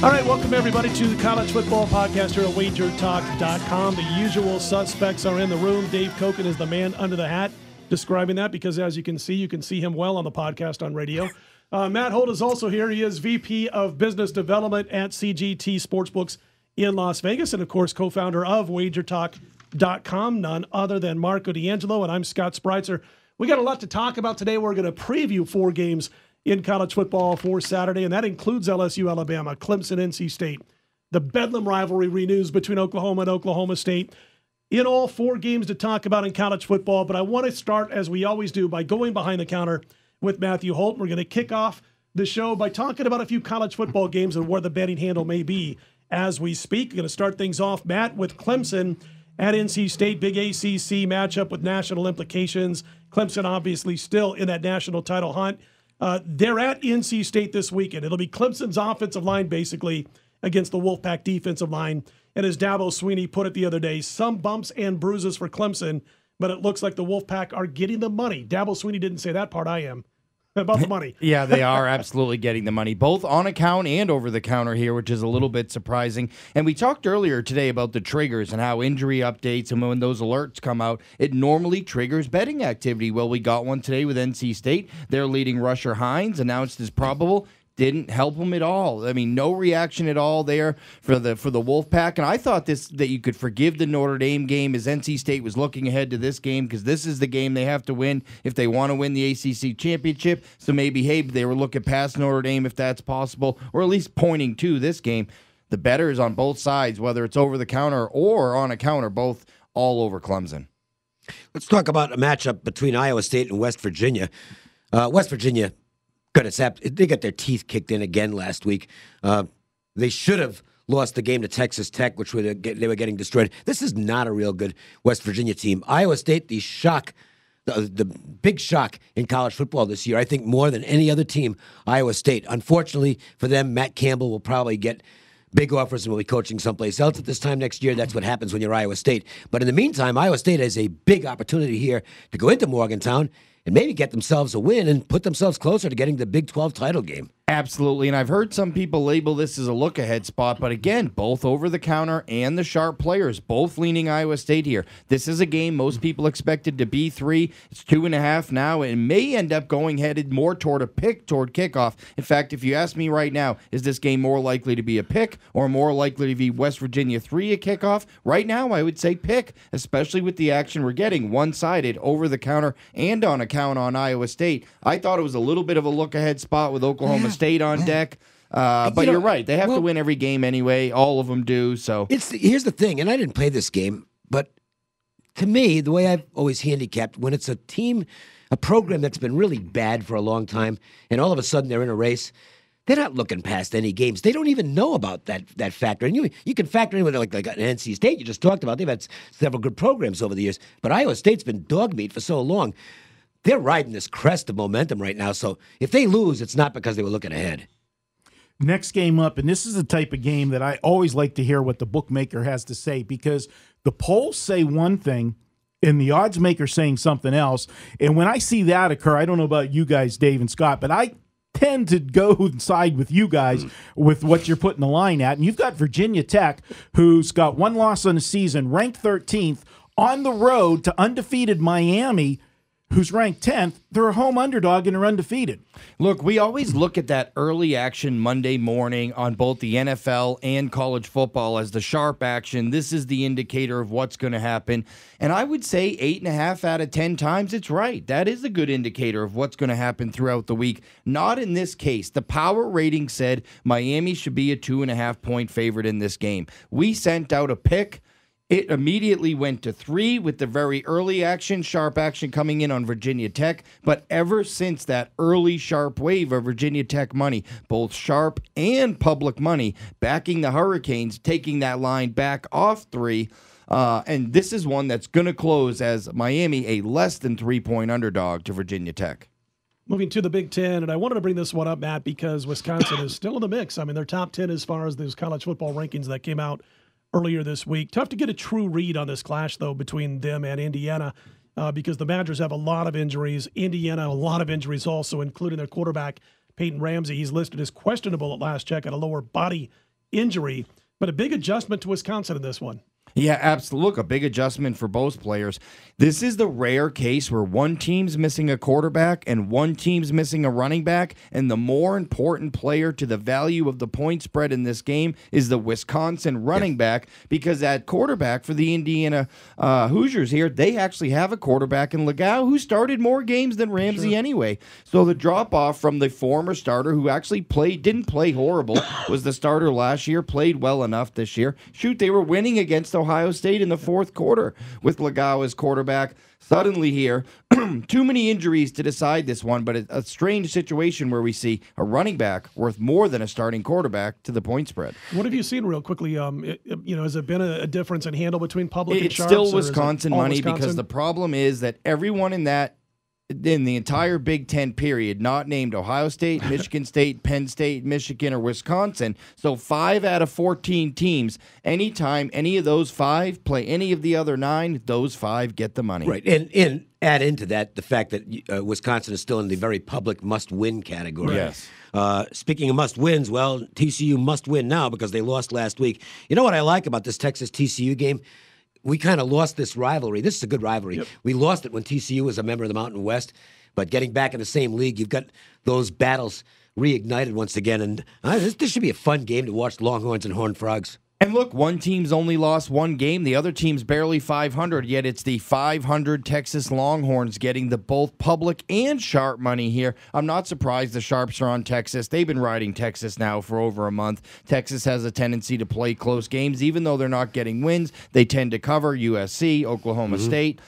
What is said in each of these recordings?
All right, welcome everybody to the College Football Podcast here at WagerTalk.com. The usual suspects are in the room. Dave Cokin is the man under the hat describing that because, as you can see him well on the podcast on radio. Matt Holt is also here. He is VP of Business Development at CGT Sportsbooks in Las Vegas and, of course, co-founder of WagerTalk.com, none other than Marco D'Angelo, and I'm Scott Spreitzer. We got a lot to talk about today. We're going to preview 4 games in college football for Saturday, and that includes LSU, Alabama, Clemson, NC State. The Bedlam rivalry renews between Oklahoma and Oklahoma State. In all, 4 games to talk about in college football, but I want to start, as we always do, by going behind the counter with Matthew Holt. We're going to kick off the show by talking about a few college football games and where the betting handle may be as we speak. We're going to start things off, Matt, with Clemson at NC State, big ACC matchup with national implications. Clemson obviously still in that national title hunt. They're at NC State this weekend. It'll be Clemson's offensive line, basically, against the Wolfpack defensive line. And as Dabo Swinney put it the other day, some bumps and bruises for Clemson, but it looks like the Wolfpack are getting the money. Dabo Swinney didn't say that part, I am. About the money. Yeah, they are absolutely getting the money, both on account and over the counter here, which is a little bit surprising. And we talked earlier today about the triggers and how injury updates and when those alerts come out, it normally triggers betting activity. Well, we got one today with NC State. Their leading rusher Hines announced as probable. Didn't help them at all. I mean, no reaction at all there for the Wolfpack. And I thought that you could forgive the Notre Dame game as NC State was looking ahead to this game because this is the game they have to win if they want to win the ACC championship. So maybe, hey, they were looking past Notre Dame if that's possible, or at least pointing to this game. The bettors on both sides, whether it's over the counter or on a counter, both all over Clemson. Let's talk about a matchup between Iowa State and West Virginia. West Virginia, they got their teeth kicked in again last week. They should have lost the game to Texas Tech, which they were getting destroyed. This is not a real good West Virginia team. Iowa State, the big shock in college football this year, I think more than any other team, Iowa State. Unfortunately for them, Matt Campbell will probably get big offers and will be coaching someplace else at this time next year. That's what happens when you're Iowa State. But in the meantime, Iowa State has a big opportunity here to go into Morgantown and maybe get themselves a win and put themselves closer to getting the Big 12 title game. Absolutely, and I've heard some people label this as a look-ahead spot, but again, both over-the-counter and the sharp players, both leaning Iowa State here. This is a game most people expected to be 3. It's 2.5 now, and may end up headed more toward kickoff. In fact, if you ask me right now, is this game more likely to be a pick or more likely to be West Virginia 3 at kickoff? Right now, I would say pick, especially with the action we're getting, one-sided, over-the-counter, and on account on Iowa State. I thought it was a little bit of a look-ahead spot with Oklahoma State on deck. But you're right. They have to win every game anyway. All of them do. So here's the thing, and I didn't play this game, but to me, the way I've always handicapped, when it's a team, a program that's been really bad for a long time, and all of a sudden they're in a race, they're not looking past any games. They don't even know about that factor. And you can factor in with like an NC State you just talked about. They've had several good programs over the years, but Iowa State's been dog meat for so long. They're riding this crest of momentum right now. So if they lose, it's not because they were looking ahead. Next game up, and this is the type of game that I always like to hear what the bookmaker has to say, because the polls say one thing and the odds maker saying something else. And when I see that occur, I don't know about you guys, Dave and Scott, but I tend to go and side with you guys with what you're putting the line at. And you've got Virginia Tech, who's got 1 loss on the season, ranked 13th, on the road to undefeated Miami, who's ranked 10th. They're a home underdog and are undefeated. Look, we always look at that early action Monday morning on both the NFL and college football as the sharp action. This is the indicator of what's going to happen. And I would say 8.5 out of 10 times it's right. That is a good indicator of what's going to happen throughout the week. Not in this case. The power rating said Miami should be a 2.5-point favorite in this game. We sent out a pick. It immediately went to 3 with the very early action, sharp action coming in on Virginia Tech. But ever since that early sharp wave of Virginia Tech money, both sharp and public money, backing the Hurricanes, taking that line back off 3. And this is one that's going to close as Miami a less than 3-point underdog to Virginia Tech. Moving to the Big Ten, and I wanted to bring this one up, Matt, because Wisconsin is still in the mix. I mean, they're top 10 as far as those college football rankings that came out earlier this week. Tough to get a true read on this clash, though, between them and Indiana because the Badgers have a lot of injuries. Indiana, a lot of injuries also, including their quarterback, Peyton Ramsey. He's listed as questionable at last check at a lower body injury, but a big adjustment to Wisconsin in this one. Yeah, absolutely. Look, a big adjustment for both players. This is the rare case where one team's missing a quarterback and one team's missing a running back, and the more important player to the value of the point spread in this game is the Wisconsin running back, because at quarterback for the Indiana Hoosiers here, they actually have a quarterback in Gall who started more games than Ramsey anyway. So the drop-off from the former starter who actually didn't play horrible, was the starter last year, played well enough this year. Shoot, they were winning against Ohio State in the fourth quarter with Gall as quarterback. Suddenly here, too many injuries to decide this one, but a strange situation where we see a running back worth more than a starting quarterback to the point spread. What have you seen real quickly? Has it been a difference in handle between public and sharps? It's still Wisconsin money because the problem is that everyone in the entire Big Ten period, not named Ohio State, Michigan State, Penn State, Michigan, or Wisconsin. So 5 out of 14 teams, anytime any of those 5 play any of the other 9, those 5 get the money. Right. And add into that the fact that Wisconsin is still in the very public must-win category. Yes. Speaking of must-wins, well, TCU must win now because they lost last week. You know what I like about this Texas-TCU game? We kind of lost this rivalry. This is a good rivalry. Yep. We lost it when TCU was a member of the Mountain West, but getting back in the same league, you've got those battles reignited once again. And this should be a fun game to watch Longhorns and Horned Frogs. And look, one team's only lost one game. The other team's barely 500, yet it's the 500 Texas Longhorns getting the both public and sharp money here. I'm not surprised the sharps are on Texas. They've been riding Texas now for over a month. Texas has a tendency to play close games. Even though they're not getting wins, they tend to cover USC, Oklahoma State.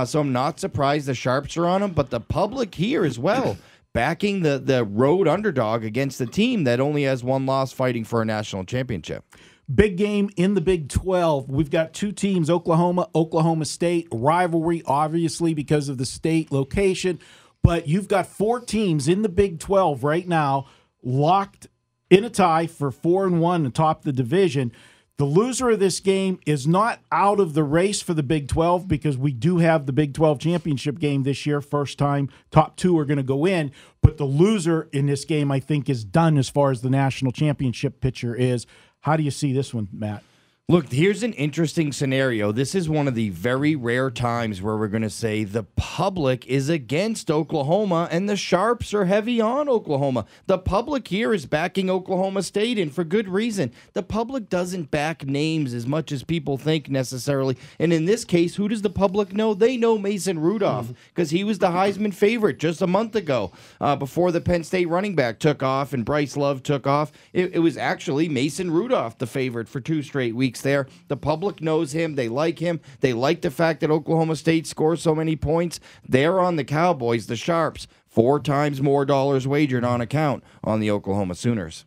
So I'm not surprised the sharps are on them, but the public here as well, backing the road underdog against the team that only has one loss fighting for a national championship. Big game in the Big 12. We've got 2 teams, Oklahoma State, rivalry, obviously, because of the state location. But you've got 4 teams in the Big 12 right now locked in a tie for 4-1 atop the division. The loser of this game is not out of the race for the Big 12 because we do have the Big 12 championship game this year. First time, top 2 are going to go in. But the loser in this game, I think, is done as far as the national championship picture is. How do you see this one, Matt? Look, here's an interesting scenario. This is one of the very rare times where we're going to say the public is against Oklahoma and the sharps are heavy on Oklahoma. The public here is backing Oklahoma State, and for good reason. The public doesn't back names as much as people think necessarily. And in this case, who does the public know? They know Mason Rudolph because he was the Heisman favorite just a month ago before the Penn State running back took off and Bryce Love took off. It was actually Mason Rudolph, the favorite for 2 straight weeks there. The public knows him. They like him. They like the fact that Oklahoma State scores so many points. They're on the Cowboys, the Sharps. 4 times more dollars wagered on account on the Oklahoma Sooners.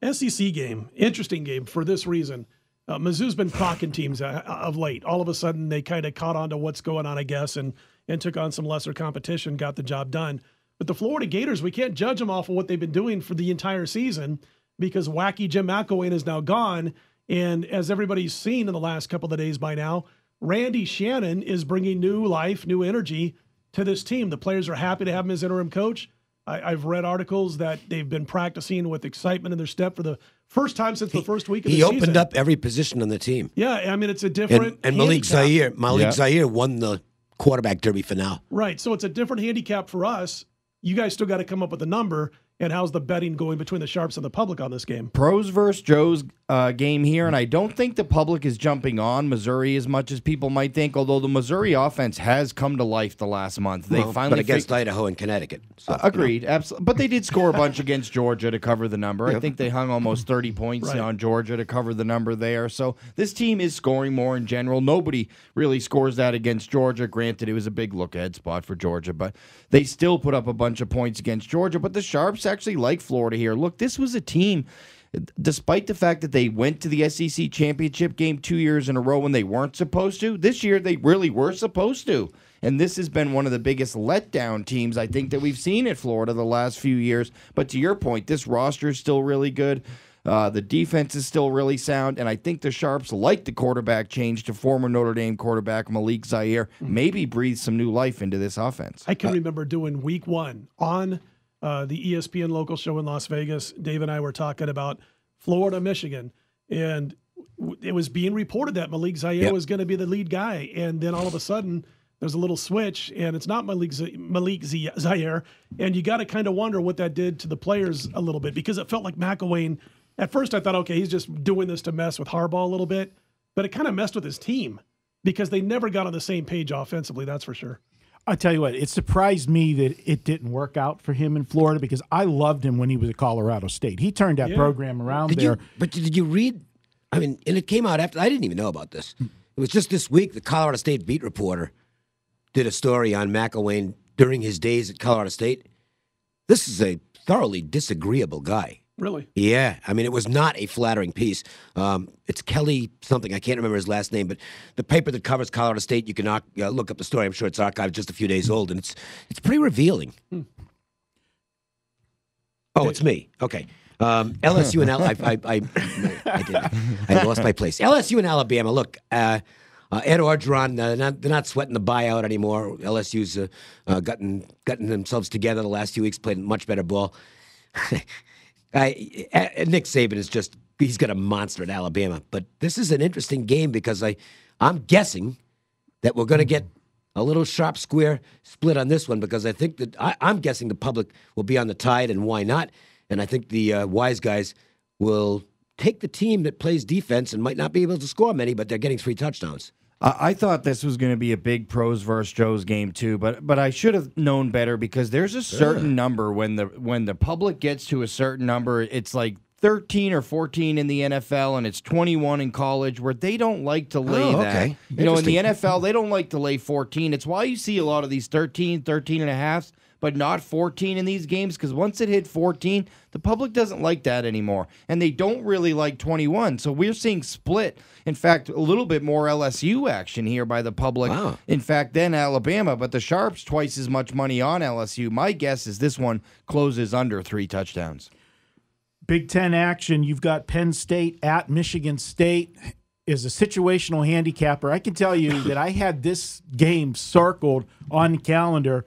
SEC game, interesting game for this reason. Mizzou's been cocking teams of late. All of a sudden, they kind of caught on to what's going on, I guess, and took on some lesser competition, got the job done. But the Florida Gators, we can't judge them off of what they've been doing for the entire season because wacky Jim McElwain is now gone. And as everybody's seen in the last couple of days by now, Randy Shannon is bringing new life, new energy to this team. The players are happy to have him as interim coach. I've read articles that they've been practicing with excitement in their step for the first time since the first week of the season. He opened up every position on the team. Yeah, I mean, it's a different And Malik Zaire won the quarterback derby for now. Right, so it's a different handicap for us. You guys still got to come up with a number. And how's the betting going between the sharps and the public on this game? Pros versus Joe's game here, and I don't think the public is jumping on Missouri as much as people might think, although the Missouri offense has come to life the last month. They finally but against Idaho and Connecticut. So, agreed, absolutely. But they did score a bunch against Georgia to cover the number. I think they hung almost 30 points on Georgia to cover the number there. So this team is scoring more in general. Nobody really scores that against Georgia. Granted, it was a big look-ahead spot for Georgia, but they still put up a bunch of points against Georgia. But the sharps actually like Florida here. Look, this was a team, despite the fact that they went to the SEC championship game 2 years in a row when they weren't supposed to, this year they really were supposed to. And this has been one of the biggest letdown teams I think that we've seen at Florida the last few years. But to your point, this roster is still really good. The defense is still really sound, and I think the Sharps, like the quarterback change to former Notre Dame quarterback Malik Zaire, maybe breathe some new life into this offense. I can remember doing week 1 on the ESPN local show in Las Vegas. Dave and I were talking about Florida, Michigan, And it was being reported that Malik Zaire was going to be the lead guy. And then all of a sudden, there's a little switch, and it's not Malik Zaire. And you got to kind of wonder what that did to the players a little bit, because it felt like McElwain. At first, I thought, okay, he's just doing this to mess with Harbaugh a little bit. But it kind of messed with his team because they never got on the same page offensively, that's for sure. I tell you what, it surprised me that it didn't work out for him in Florida, because I loved him when he was at Colorado State. He turned that program around there. Did you read? I mean, and it came out after. I didn't even know about this. It was just this week the Colorado State beat reporter did a story on McElwain during his days at Colorado State. This is a thoroughly disagreeable guy. Really? Yeah. I mean, it was not a flattering piece. It's Kelly something. I can't remember his last name, but the paper that covers Colorado State, you can look up the story. I'm sure it's archived, just a few days old, and it's pretty revealing. Oh, it's me. Okay. LSU and I lost my place. LSU and Alabama. Look, Ed Orgeron, they're not sweating the buyout anymore. LSU's gotten themselves together the last few weeks, played much better ball. Nick Saban is he's got a monster at Alabama. But this is an interesting game because I'm guessing that we're going to get a little sharp square split on this one, because I think that I'm guessing the public will be on the tide, and why not? And I think the wise guys will take the team that plays defense and might not be able to score many, but they're getting 3 touchdowns. I thought this was going to be a big pros versus Joes game too, but I should have known better, because there's a certain number when the public gets to a certain number, it's like 13 or 14 in the NFL and it's 21 in college, where they don't like to lay that. Okay. You know, in the NFL, they don't like to lay 14. It's why you see a lot of these 13 and a halves, but not 14 in these games, because once it hit 14, the public doesn't like that anymore, and they don't really like 21. So we're seeing split. In fact, a little bit more LSU action here by the public. Wow. In fact, than Alabama, but the Sharps twice as much money on LSU. My guess is this one closes under 3 touchdowns. Big Ten action. You've got Penn State at Michigan State. Is a situational handicapper. I can tell you that I had this game circled on the calendar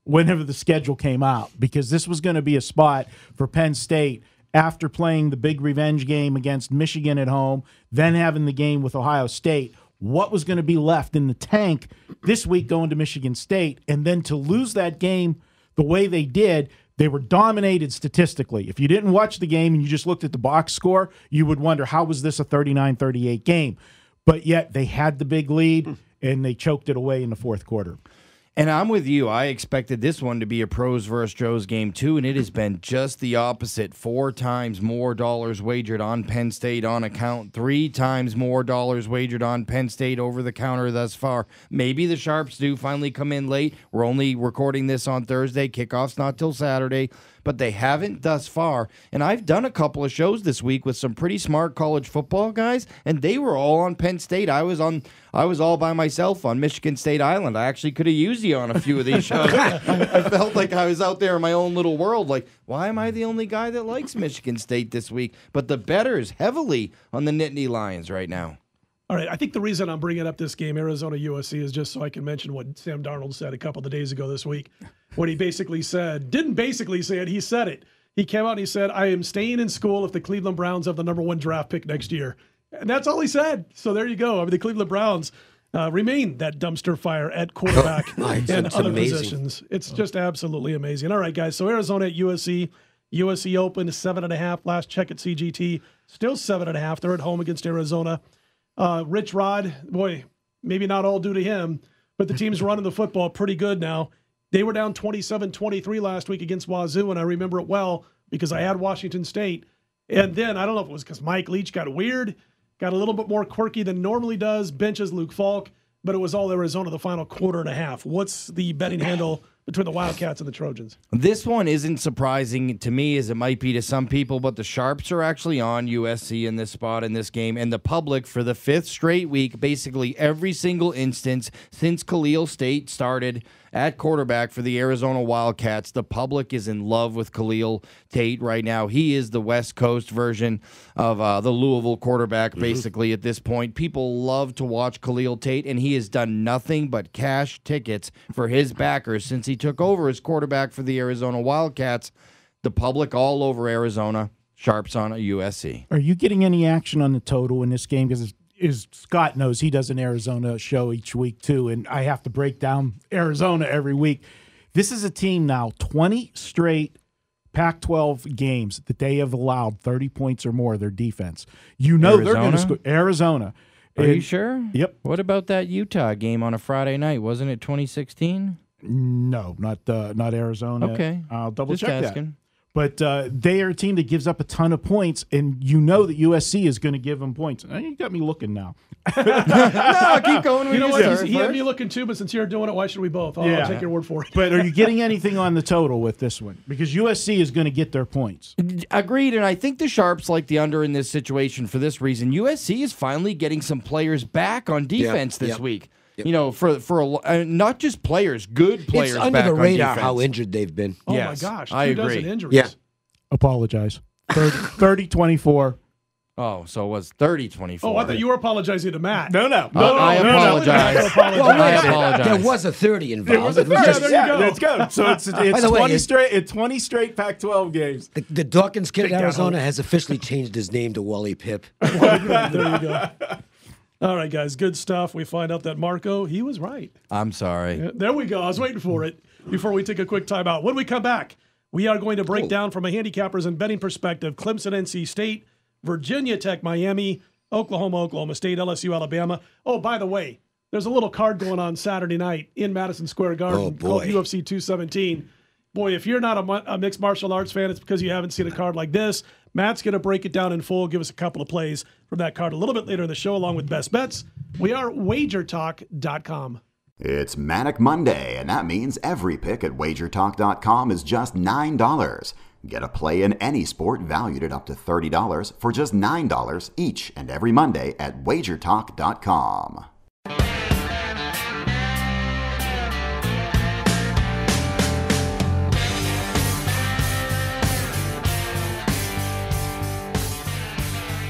whenever the schedule came out, because this was going to be a spot for Penn State after playing the big revenge game against Michigan at home, then having the game with Ohio State. What was going to be left in the tank this week going to Michigan State, and then to lose that game the way they did, they were dominated statistically. If you didn't watch the game and you just looked at the box score, you would wonder, how was this a 39-38 game? But yet they had the big lead, and they choked it away in the fourth quarter. And I'm with you. I expected this one to be a pros versus Joes game too, and it has been just the opposite. 4 times more dollars wagered on Penn State on account, 3 times more dollars wagered on Penn State over the counter thus far. Maybe the Sharps do finally come in late. We're only recording this on Thursday. Kickoff's not till Saturday, but they haven't thus far. And I've done a couple of shows this week with some pretty smart college football guys, and they were all on Penn State. I was all by myself on Michigan State Island. I actually could have used you on a few of these shows. I felt like I was out there in my own little world. Like, why am I the only guy that likes Michigan State this week? But the bettors heavily on the Nittany Lions right now. All right, I think the reason I'm bringing up this game, Arizona USC, is just so I can mention what Sam Darnold said a couple of days ago this week. What he basically said, didn't basically say it, he said it. He came out and he said, I am staying in school if the Cleveland Browns have the number 1 draft pick next year. And that's all he said. So there you go. I mean, the Cleveland Browns remain that dumpster fire at quarterback and other positions. It's just absolutely amazing. All right, guys. So Arizona at USC. USC opened 7.5. Last check at CGT. Still 7.5. They're at home against Arizona. Rich Rod, boy, maybe not all due to him, but the team's running the football pretty good now. They were down 27-23 last week against Wazoo, and I remember it well because I had Washington State. And then, I don't know if it was because Mike Leach got weird, got a little bit more quirky than normally does, benches Luke Falk, but it was all Arizona the final quarter and a half. What's the betting handle between the Wildcats and the Trojans? This one isn't surprising to me as it might be to some people, but the Sharps are actually on USC in this spot in this game, and the public for the 5th straight week, basically every single instance since Khalil State started at quarterback for the Arizona Wildcats, the public is in love with Khalil Tate right now. He is the West Coast version of the Louisville quarterback, basically, at this point. People love to watch Khalil Tate, and he has done nothing but cash tickets for his backers since he took over as quarterback for the Arizona Wildcats. The public all over Arizona. Sharps on a USC. Are you getting any action on the total in this game? Because Scott knows he does an Arizona show each week too, and I have to break down Arizona every week. This is a team now, 20 straight Pac-12 games that they have allowed 30 points or more of their defense. You know they're going to score. Arizona. Are you sure? Yep. What about that Utah game on a Friday night? Wasn't it 2016? No, not Arizona. Okay. I'll double Just check asking. that. But they are a team that gives up a ton of points, and you know that USC is going to give them points. You got me looking now. No, keep going. You know what? He had me looking too, but since you're doing it, why should we both? I'll take your word for it. But are you getting anything on the total with this one? Because USC is going to get their points. Agreed, and I think the Sharps like the under in this situation for this reason. USC is finally getting some players back on defense this week. Yep. You know, for not just players, good players. It's under back the radar on defense. how injured they've been. Oh yes, my gosh, I agree. Injuries. Yeah. Apologize. 30-24. Oh, so it was 30-24. Oh, I thought you were apologizing to Matt. No. I apologize. I apologize. There was a 30 involved. There was a 30. There you go. Let's go. So it's the way, 20 straight Pac-12 games. The Dawkins kid in Arizona has officially changed his name to Wally Pip. There you go. All right, guys, good stuff. We find out that Marco, he was right. I'm sorry. There we go. I was waiting for it before we take a quick timeout. When we come back, we are going to break down from a handicappers and betting perspective Clemson, NC State, Virginia Tech, Miami, Oklahoma, Oklahoma State, LSU, Alabama. Oh, by the way, there's a little card going on Saturday night in Madison Square Garden called UFC 217. Boy, if you're not a mixed martial arts fan, it's because you haven't seen a card like this. Matt's going to break it down in full, give us a couple of plays from that card a little bit later in the show, along with best bets. We are WagerTalk.com. It's Manic Monday, and that means every pick at WagerTalk.com is just $9. Get a play in any sport valued at up to $30 for just $9 each and every Monday at WagerTalk.com.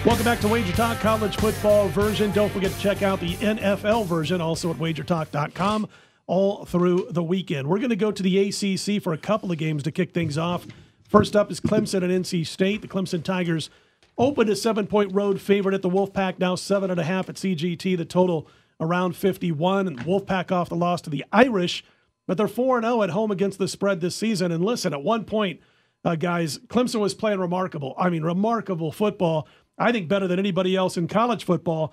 Welcome back to Wager Talk, college football version. Don't forget to check out the NFL version, also at WagerTalk.com, all through the weekend. We're going to go to the ACC for a couple of games to kick things off. First up is Clemson and NC State. The Clemson Tigers opened a 7-point road favorite at the Wolfpack, now 7.5 at CGT. The total around 51. And Wolfpack off the loss to the Irish, but they're 4-0 at home against the spread this season. And listen, at one point, guys, Clemson was playing remarkable football. I think better than anybody else in college football.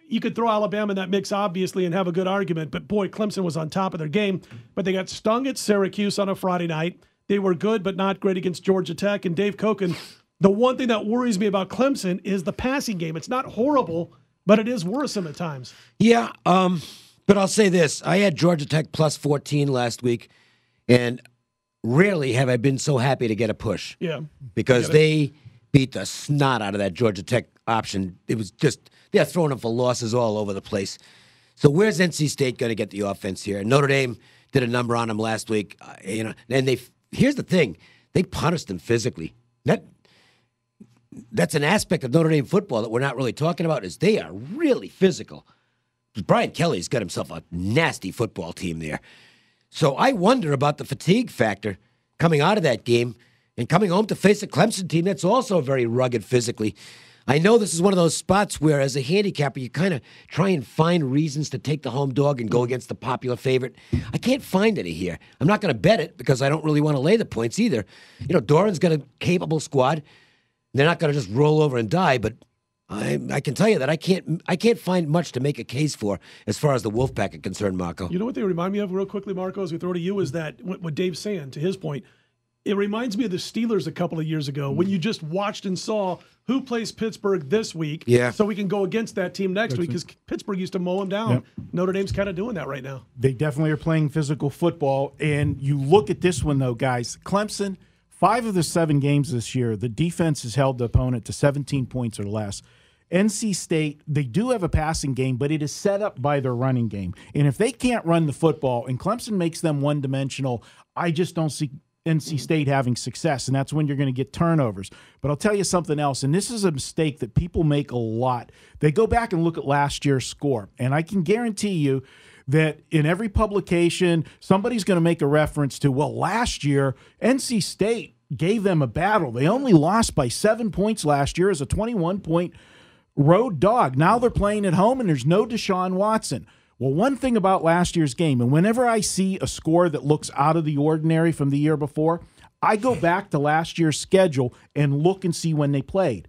You could throw Alabama in that mix, obviously, and have a good argument, but boy, Clemson was on top of their game. But they got stung at Syracuse on a Friday night. They were good, but not great against Georgia Tech. And Dave Cokin, the one thing that worries me about Clemson is the passing game. It's not horrible, but it is worrisome at times. Yeah, but I'll say this. I had Georgia Tech plus 14 last week, and rarely have I been so happy to get a push. Yeah. Because they beat the snot out of that Georgia Tech option. It was just, they're throwing them for losses all over the place. So where's NC State going to get the offense here? Notre Dame did a number on them last week. And here's the thing. They punished them physically. That's an aspect of Notre Dame football that we're not really talking about, is they are really physical. Brian Kelly's got himself a nasty football team there. So I wonder about the fatigue factor coming out of that game and coming home to face a Clemson team that's also very rugged physically. I know this is one of those spots where, as a handicapper, you kind of try and find reasons to take the home dog and go against the popular favorite. I can't find any here. I'm not going to bet it because I don't really want to lay the points either. You know, Doran's got a capable squad. They're not going to just roll over and die, but I can tell you that I can't find much to make a case for as far as the Wolfpack are concerned, Marco. You know what they remind me of real quickly, Marco, as we throw to you, is that what Dave's saying, to his point, it reminds me of the Steelers a couple of years ago when you just watched and saw who plays Pittsburgh this week, so we can go against that team next week, because Pittsburgh used to mow them down. Yep. Notre Dame's kind of doing that right now. They definitely are playing physical football, and you look at this one, though, guys. Clemson, 5 of the 7 games this year, the defense has held the opponent to 17 points or less. NC State, they do have a passing game, but it is set up by their running game. And if they can't run the football and Clemson makes them one-dimensional, I just don't see NC State having success, and that's when you're going to get turnovers. But I'll tell you something else, and this is a mistake that people make a lot. They go back and look at last year's score, and I can guarantee you that in every publication, somebody's going to make a reference to, well, last year, NC State gave them a battle. They only lost by 7 points last year as a 21-point road dog. Now they're playing at home, and there's no Deshaun Watson. Well, one thing about last year's game, and whenever I see a score that looks out of the ordinary from the year before, I go back to last year's schedule and look and see when they played.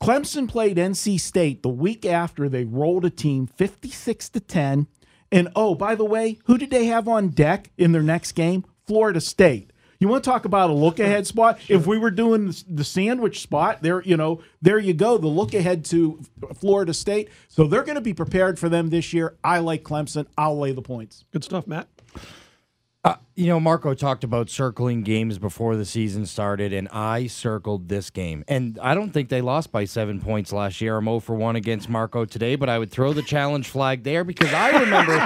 Clemson played NC State the week after they rolled a team 56-10. And, oh, by the way, who did they have on deck in their next game? Florida State. You want to talk about a look-ahead spot? Sure. If we were doing the sandwich spot, there you go, the look-ahead to Florida State. So they're going to be prepared for them this year. I like Clemson. I'll lay the points. Good stuff, Matt. Marco talked about circling games before the season started, and I circled this game. And I don't think they lost by 7 points last year. I'm 0 for 1 against Marco today, but I would throw the challenge flag there because I remember.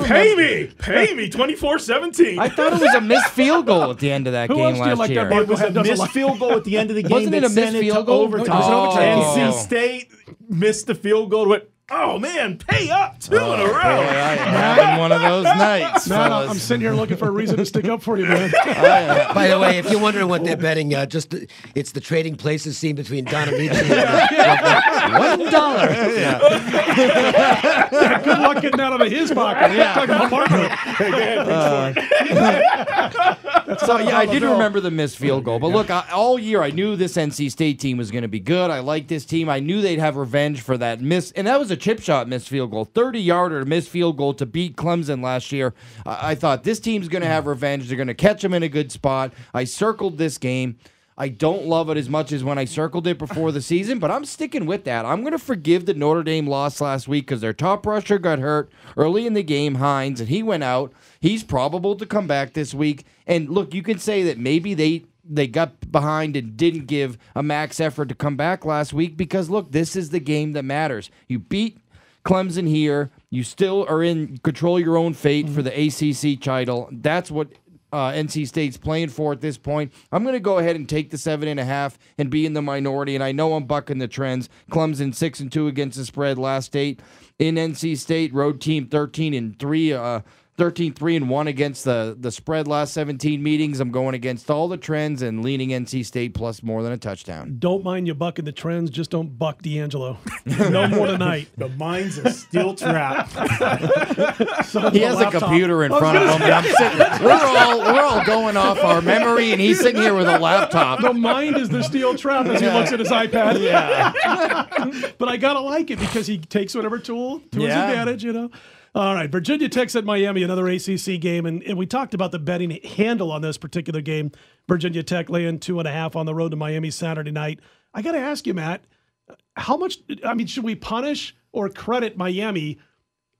Pay me, 24-17. I thought it was a missed field goal at the end of that game last year. It was a missed field goal at the end of the game. Wasn't it a missed field goal? Overtime. NC State missed the field goal. Oh, man, pay up 2 in a row. Having one of those nights. Man, I'm sitting here looking for a reason to stick up for you, man. By the way, if you're wondering what they're betting, it's the trading places scene between Don and Micky. $1. Yeah, good luck getting that out of his pocket. Yeah. Talking about Marco. So, I did remember the missed field goal. But look, all year I knew this NC State team was going to be good. I liked this team. I knew they'd have revenge for that miss. And that was a chip shot missed field goal, 30-yarder missed field goal to beat Clemson last year. I thought this team's going to have revenge. They're going to catch them in a good spot. I circled this game. I don't love it as much as when I circled it before the season, but I'm sticking with that. I'm going to forgive the Notre Dame loss last week because their top rusher got hurt early in the game, Hines, and he went out. He's probable to come back this week. And look, you can say that maybe they got behind and didn't give a max effort to come back last week because, look, this is the game that matters. You beat Clemson here. You still are in control of your own fate for the ACC title. That's what NC State's playing for at this point. I'm going to go ahead and take the 7.5 and be in the minority, and I know I'm bucking the trends. Clemson 6-2 against the spread last state. In NC State, road team 13-3. 13-3-1 against the spread last 17 meetings. I'm going against all the trends and leaning NC State plus more than a touchdown. Don't mind you bucking the trends, just don't buck D'Angelo. No more tonight. The mind's a steel trap. He has a computer in front of him. We're all going off our memory, and he's sitting here with a laptop. The mind is the steel trap as he looks at his iPad. Yeah. But I gotta like it because he takes whatever tool to his advantage, All right, Virginia Tech's at Miami, another ACC game, and we talked about the betting handle on this particular game. Virginia Tech laying 2.5 on the road to Miami Saturday night. I got to ask you, Matt, how much, should we punish or credit Miami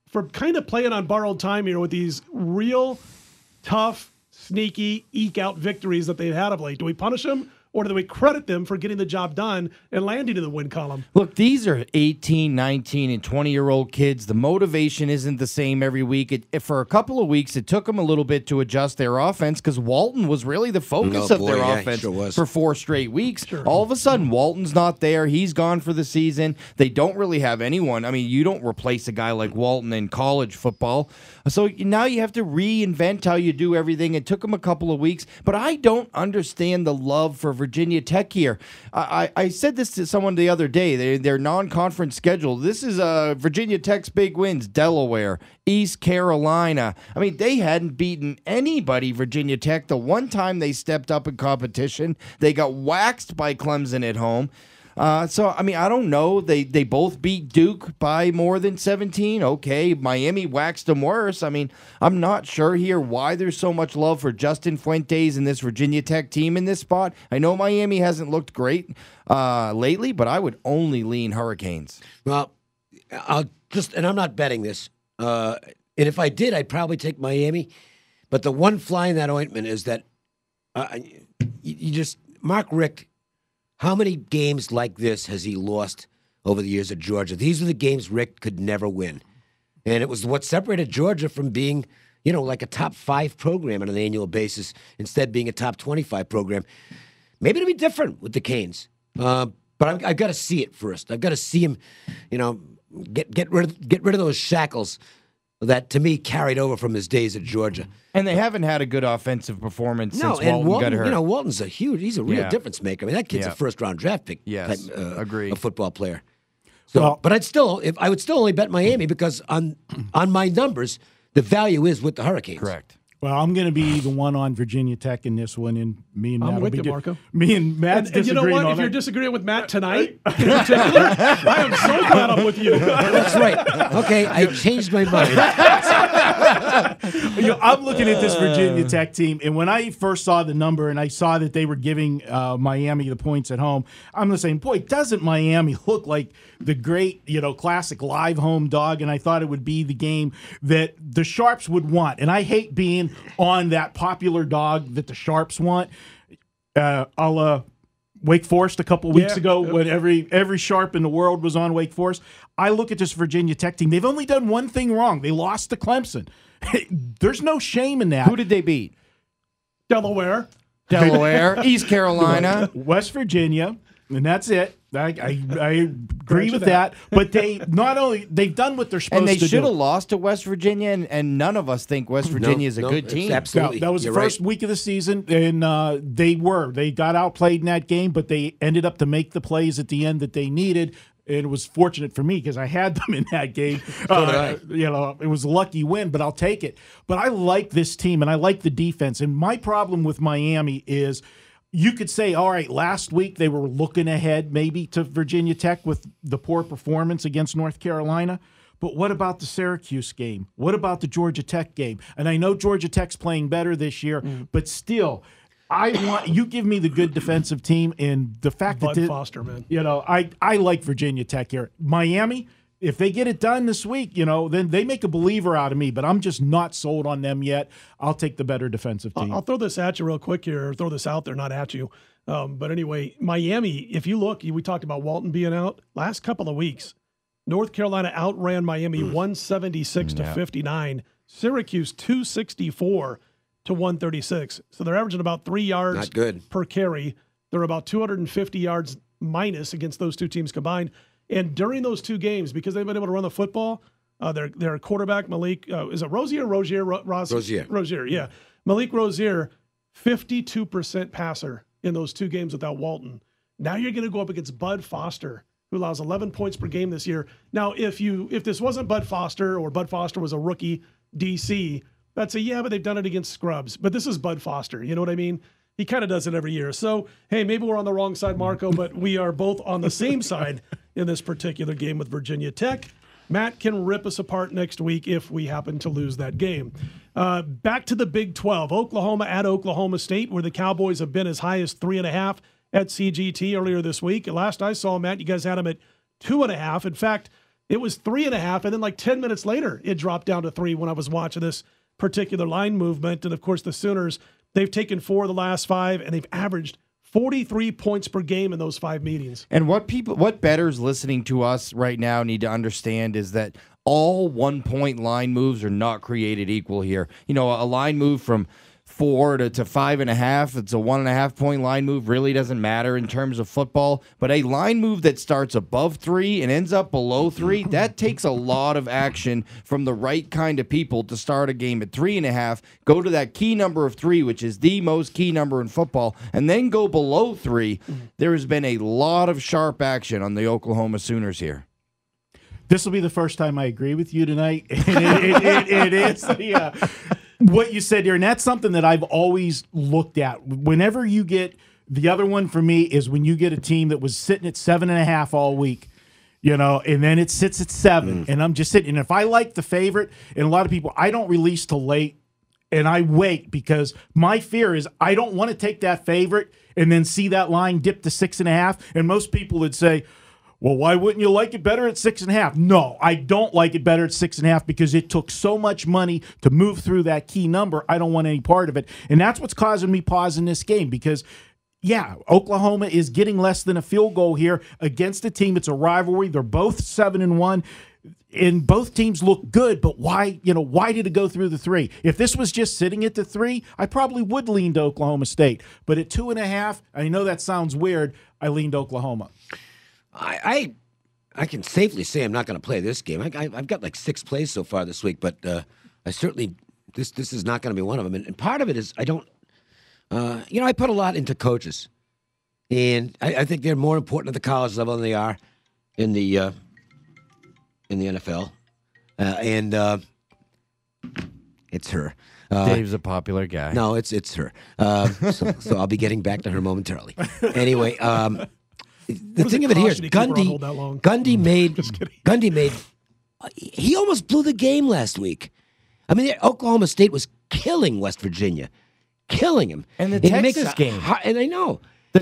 for kind of playing on borrowed time here with these real tough, sneaky, eke-out victories that they've had of late? Do we punish them? Or do we credit them for getting the job done and landing in the win column? Look, these are 18, 19, and 20-year-old kids. The motivation isn't the same every week. For a couple of weeks, it took them a little bit to adjust their offense because Walton was really the focus of their offense for 4 straight weeks. Sure. All of a sudden, Walton's not there. He's gone for the season. They don't really have anyone. You don't replace a guy like Walton in college football. So now you have to reinvent how you do everything. It took them a couple of weeks, but I don't understand the love for Virginia Tech here. I said this to someone the other day. Their non-conference schedule. This is Virginia Tech's big wins. Delaware, East Carolina. They hadn't beaten anybody, Virginia Tech. The one time they stepped up in competition, they got waxed by Clemson at home. I don't know. They both beat Duke by more than 17. Okay, Miami waxed them worse. I'm not sure here why there's so much love for Justin Fuentes and this Virginia Tech team in this spot. I know Miami hasn't looked great lately, but I would only lean Hurricanes. Well, I'm not betting this. And if I did, I'd probably take Miami. But the one fly in that ointment is that Mark Richt. How many games like this has he lost over the years at Georgia? These are the games Rick could never win. And it was what separated Georgia from being, like a top 5 program on an annual basis, instead being a top 25 program. Maybe it'll be different with the Canes. But I've got to see it first. I've got to see him, get rid of those shackles that, to me, carried over from his days at Georgia. And they haven't had a good offensive performance since and Walton got hurt. Walton's he's a real difference maker. I mean, that kid's a first-round draft pick type, agree. a football player. So, but I would still only bet Miami because on my numbers, the value is with the Hurricanes. Correct. Well, I'm going to be the one on Virginia Tech in this one, and me and Matt. I'm with you, Marco. Me and Matt's and you know what? If you're disagreeing with Matt tonight, in particular, I am so glad I'm with you. That's right. Okay, I changed my mind. I'm looking at this Virginia Tech team, and when I first saw the number and I saw that they were giving Miami the points at home, I'm just saying, boy, doesn't Miami look like the great, classic live home dog? And I thought it would be the game that the Sharps would want. And I hate being on that popular dog that the Sharps want. A la Wake Forest a couple weeks ago when every Sharp in the world was on Wake Forest. I look at this Virginia Tech team. They've only done one thing wrong. They lost to Clemson. There's no shame in that. Who did they beat? Delaware, East Carolina, West Virginia, and that's it. I agree with that. But they've done what they're supposed to do. And they should have lost to West Virginia, and none of us think West Virginia is a good team. Absolutely. That was the first week of the season, and they got outplayed in that game, but they ended up to make the plays at the end that they needed. And it was fortunate for me because I had them in that game. So did I. It was a lucky win, but I'll take it. But I like this team, and I like the defense. And my problem with Miami is you could say, all right, last week they were looking ahead maybe to Virginia Tech with the poor performance against North Carolina. But what about the Syracuse game? What about the Georgia Tech game? And I know Georgia Tech's playing better this year, but still, I want you give me the good defensive team, and the fact Bud that Foster, man. I like Virginia Tech here. Miami, if they get it done this week, then they make a believer out of me, but I'm just not sold on them yet. I'll take the better defensive team. I'll throw this at you real quick here, or throw this out there, not at you. But anyway, Miami, if you look, we talked about Walton being out. Last couple of weeks, North Carolina outran Miami 176 to 59. Syracuse 264 to 136. So they're averaging about 3 yards per carry. They're about 250 yards minus against those two teams combined. And during those two games, because they've been able to run the football, their quarterback, Malik, is it Rozier? Rozier, yeah. Malik Rozier, 52% passer in those two games without Walton. Now you're going to go up against Bud Foster, who allows 11 points per game this year. Now, if this wasn't Bud Foster, or Bud Foster was a rookie DC, I'd say, yeah, but they've done it against scrubs. But this is Bud Foster. You know what I mean? He kind of does it every year. So, hey, maybe we're on the wrong side, Marco, but we are both on the same side in this particular game with Virginia Tech. Matt can rip us apart next week if we happen to lose that game. Back to the Big 12. Oklahoma at Oklahoma State, where the Cowboys have been as high as 3.5 at CGT earlier this week. Last I saw, Matt, you guys had them at 2.5. In fact, it was 3.5, and then like 10 minutes later, it dropped down to 3 when I was watching this particular line movement. And of course, the Sooners, they've taken 4 of the last 5, and they've averaged 43 points per game in those 5 meetings. And what bettors listening to us right now need to understand is that all 1-point line moves are not created equal here. A line move from 4 to 5.5, it's a 1.5 point line move, really doesn't matter in terms of football. But a line move that starts above 3 and ends up below 3, that takes a lot of action from the right kind of people to start a game at 3.5, go to that key number of 3, which is the most key number in football, and then go below 3. There has been a lot of sharp action on the Oklahoma Sooners here. This will be the first time I agree with you tonight. It is. Yeah. What you said here, and that's something that I've always looked at. Whenever you get the other one for me is when you get a team that was sitting at 7.5 all week, and then it sits at 7, and I'm just sitting. And if I like the favorite, and a lot of people, I don't release till late, and I wait because my fear is I don't want to take that favorite and then see that line dip to 6.5. And most people would say, well, why wouldn't you like it better at 6.5? No, I don't like it better at 6.5 because it took so much money to move through that key number. I don't want any part of it. And that's what's causing me pause in this game because, yeah, Oklahoma is getting less than a field goal here against a team. It's a rivalry. They're both 7-1. And both teams look good, but why did it go through the 3? If this was just sitting at the 3, I probably would lean to Oklahoma State. But at 2.5, I know that sounds weird, I leaned Oklahoma. I I can safely say I'm not going to play this game. I've got like 6 plays so far this week, but I certainly this is not going to be one of them. And part of it is I don't, I put a lot into coaches, and I think they're more important at the college level than they are in the NFL. And it's her. Dave's a popular guy. No, it's her. So I'll be getting back to her momentarily. Anyway, the thing of it here is Gundy made. He almost blew the game last week. I mean, Oklahoma State was killing West Virginia, killing him. And the Texas game. And I know.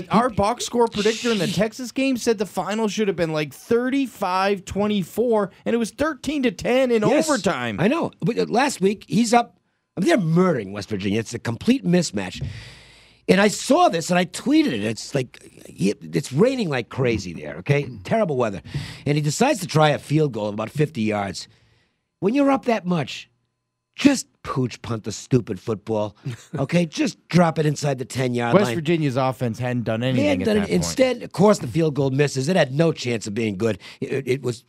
Our box score predictor in the Texas game said the final should have been like 35-24, and it was 13-10 in overtime. I know. But last week, he's up. I mean, they're murdering West Virginia. It's a complete mismatch. And I saw this, and I tweeted it. It's like, it's raining like crazy there, okay? Terrible weather. And he decides to try a field goal of about 50 yards. When you're up that much, just pooch punt the stupid football, okay? Just drop it inside the 10-yard line. West Virginia's offense hadn't done anything at that point. Instead, of course, the field goal misses. It had no chance of being good. It was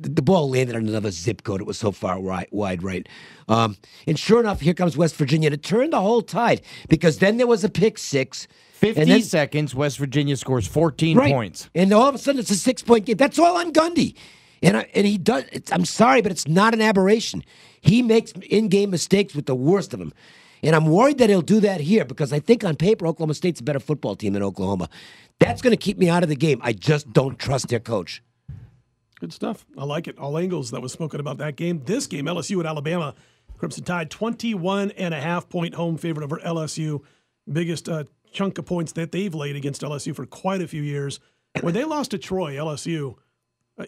the ball landed on another zip code. It was so far wide right. And sure enough, here comes West Virginia to turn the whole tide, because then there was a pick six. 50 seconds, West Virginia scores 14 points. And all of a sudden, it's a 6-point game. That's all on Gundy. And he does. I'm sorry, but it's not an aberration. He makes in-game mistakes with the worst of them. And I'm worried that he'll do that here, because I think on paper, Oklahoma State's a better football team than Oklahoma. That's going to keep me out of the game. I just don't trust their coach. Good stuff. I like it. All angles that was spoken about that game. This game, LSU at Alabama, Crimson Tide, 21.5-point home favorite over LSU. Biggest chunk of points that they've laid against LSU for quite a few years. When they lost to Troy, LSU,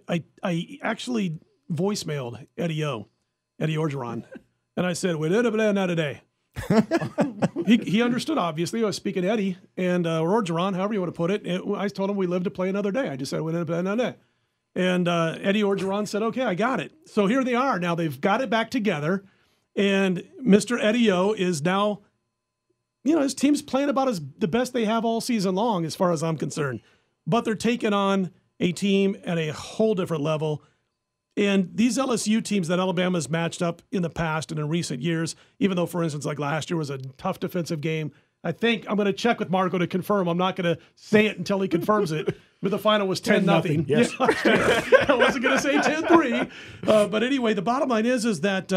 I actually voicemailed Eddie Orgeron, and I said, "We're not today." he understood, obviously. I was speaking to Eddie and or Orgeron, however you want to put it. I told him we live to play another day. I just said, "We're going to play another day." And Eddie Orgeron said, "Okay, I got it." So here they are. Now they've got it back together, and Mr. Eddie O is now, his team's playing about the best they have all season long, as far as I'm concerned. But they're taking on a team at a whole different level. And these LSU teams that Alabama's matched up in the past and in recent years, even though, for instance, like last year was a tough defensive game, I think I'm going to check with Marco to confirm. I'm not going to say it until he confirms it. But the final was 10-0. Yes. I wasn't going to say 10-3. But anyway, the bottom line is that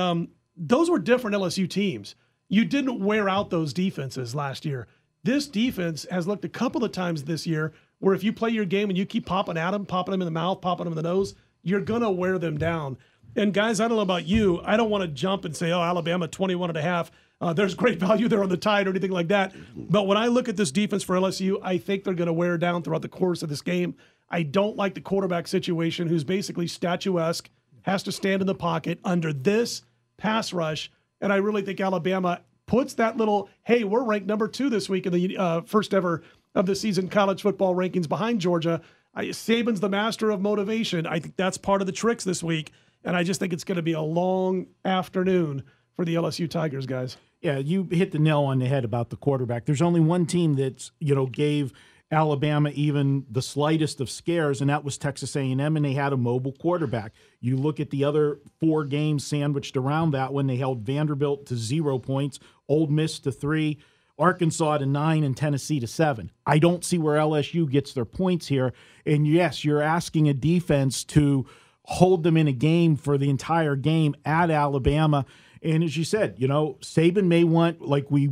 those were different LSU teams. You didn't wear out those defenses last year. This defense has looked a couple of times this year where if you play your game and you keep popping at them, popping them in the mouth, popping them in the nose, you're going to wear them down. And guys, I don't know about you. I don't want to jump and say, oh, Alabama 21.5. There's great value there on the Tide or anything like that. But when I look at this defense for LSU, I think they're going to wear down throughout the course of this game. I don't like the quarterback situation, who's basically statuesque, has to stand in the pocket under this pass rush. And I really think Alabama puts that little, hey, we're ranked number 2 this week in the first ever of the season college football rankings behind Georgia. Saban's the master of motivation. I think that's part of the tricks this week. And I just think it's going to be a long afternoon for the LSU Tigers, guys. Yeah, you hit the nail on the head about the quarterback. There's only one team that's, gave Alabama even the slightest of scares, and that was Texas A&M, and they had a mobile quarterback. You look at the other 4 games sandwiched around that one. They held Vanderbilt to 0 points, Ole Miss to 3, Arkansas to 9, and Tennessee to 7. I don't see where LSU gets their points here. And yes, you're asking a defense to hold them in a game for the entire game at Alabama. And as you said, Saban may want, like we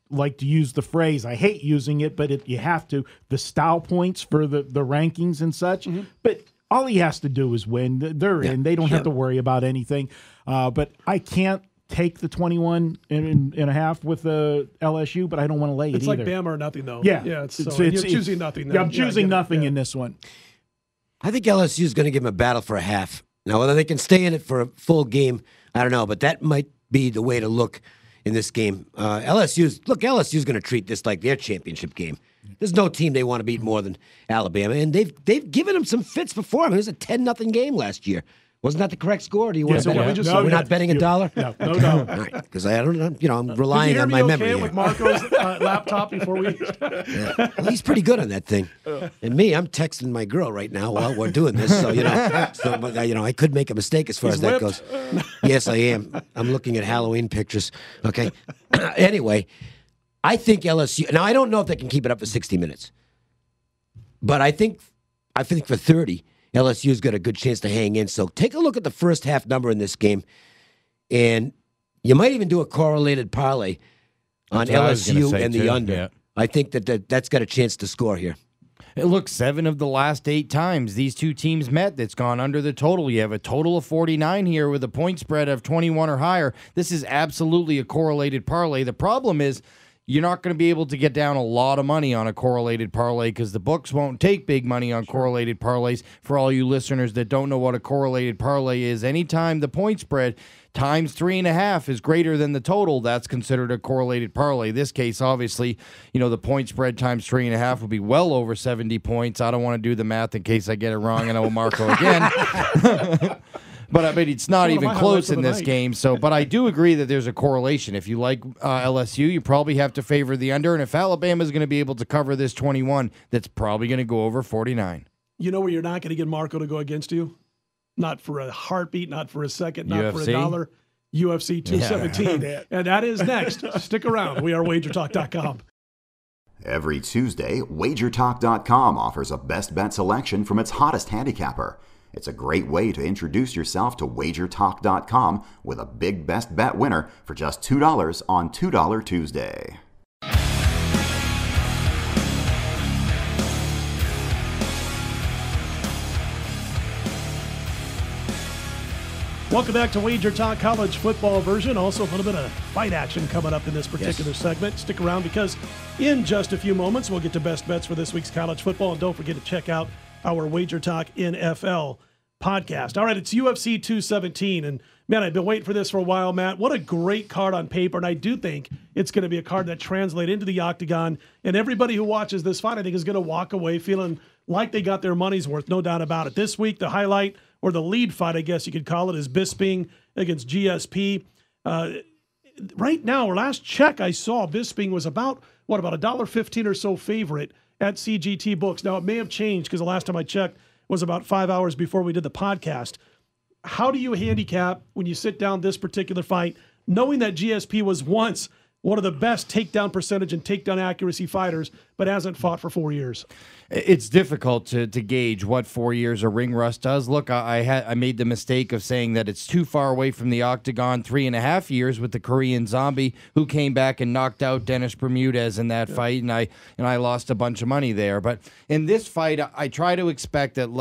like to use the phrase, I hate using it, but you have to, the style points for the rankings and such. Mm-hmm. But all he has to do is win. They're in. They don't have to worry about anything. But I can't take the 21.5 with the LSU, but I don't want to lay it either. It's like Bama or nothing, though. Yeah. You're choosing nothing. Then. Yeah, I'm choosing nothing in this one. I think LSU is going to give them a battle for a half. Now, whether they can stay in it for a full game, I don't know, but that might be the way to look in this game. LSU's going to treat this like their championship game. There's no team they want to beat more than Alabama, and they've given them some fits before. I mean, it was a 10-0 game last year Wasn't that the correct score? Or do you want so to bet? what we just We're not betting $1? No All dollar. right, because I don't know. I'm relying on my okay memory. with Here. Marco's laptop before we. Yeah. Well, he's pretty good on that thing. And me, I'm texting my girl right now while we're doing this. So I could make a mistake as far as that goes. Yes, I am. I'm looking at Halloween pictures. Okay. Anyway, I think LSU. Now I don't know if they can keep it up for 60 minutes, but I think for 30. LSU's got a good chance to hang in. So take a look at the first half number in this game, and you might even do a correlated parlay on LSU and the under. Yeah. I think that's got a chance to score here. It looks 7 of the last 8 times these two teams met, that's gone under the total. You have a total of 49 here with a point spread of 21 or higher. This is absolutely a correlated parlay. The problem is, you're not going to be able to get down a lot of money on a correlated parlay because the books won't take big money on correlated parlays. For all you listeners that don't know what a correlated parlay is, anytime the point spread times 3.5 is greater than the total, that's considered a correlated parlay. This case, obviously, the point spread times 3.5 would be well over 70 points. I don't want to do the math in case I get it wrong and I will Marco again. But I mean, it's not even close in this game. But I do agree that there's a correlation. If you like LSU, you probably have to favor the under. And if Alabama is going to be able to cover this 21, that's probably going to go over 49. You know where you're not going to get Marco to go against you? Not for a heartbeat, not for a second, not for $1. UFC 217. Yeah. And that is next. Stick around. We are WagerTalk.com. Every Tuesday, WagerTalk.com offers a best bet selection from its hottest handicapper. It's a great way to introduce yourself to WagerTalk.com with a big best bet winner for just $2 on $2 Tuesday. Welcome back to Wager Talk College Football version. Also, a little bit of fight action coming up in this particular segment. Stick around because in just a few moments, we'll get to best bets for this week's college football. And don't forget to check out our Wager Talk NFL podcast. All right, it's UFC 217. And, man, I've been waiting for this for a while, Matt. What a great card on paper. And I do think it's going to be a card that translates into the octagon. And everybody who watches this fight, I think, is going to walk away feeling like they got their money's worth, no doubt about it. This week, the highlight, or the lead fight, I guess you could call it, is Bisping against GSP. Right now, or last check I saw, Bisping was about $1.15 or so favorite at CGT Books. Now, it may have changed because the last time I checked was about 5 hours before we did the podcast. How do you handicap when you sit down this particular fight, knowing that GSP was once one of the best takedown percentage and takedown accuracy fighters, but hasn't fought for 4 years? It's difficult to gauge what 4 years of ring rust does. Look, I made the mistake of saying that it's too far away from the octagon. 3.5 years with the Korean Zombie, who came back and knocked out Dennis Bermudez in that fight, and I lost a bunch of money there. But in this fight, I try to expect that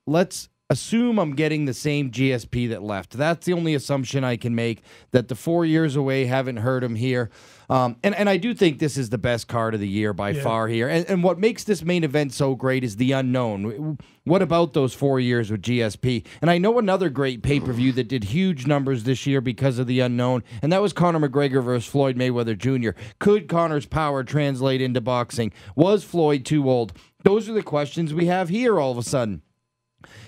let's assume I'm getting the same GSP that left. That's the only assumption I can make, that the 4 years away, haven't heard him here. And I do think this is the best card of the year by far here. And what makes this main event so great is the unknown. What about those 4 years with GSP? And I know another great pay-per-view that did huge numbers this year because of the unknown, and that was Conor McGregor versus Floyd Mayweather Jr. Could Conor's power translate into boxing? Was Floyd too old? Those are the questions we have here all of a sudden.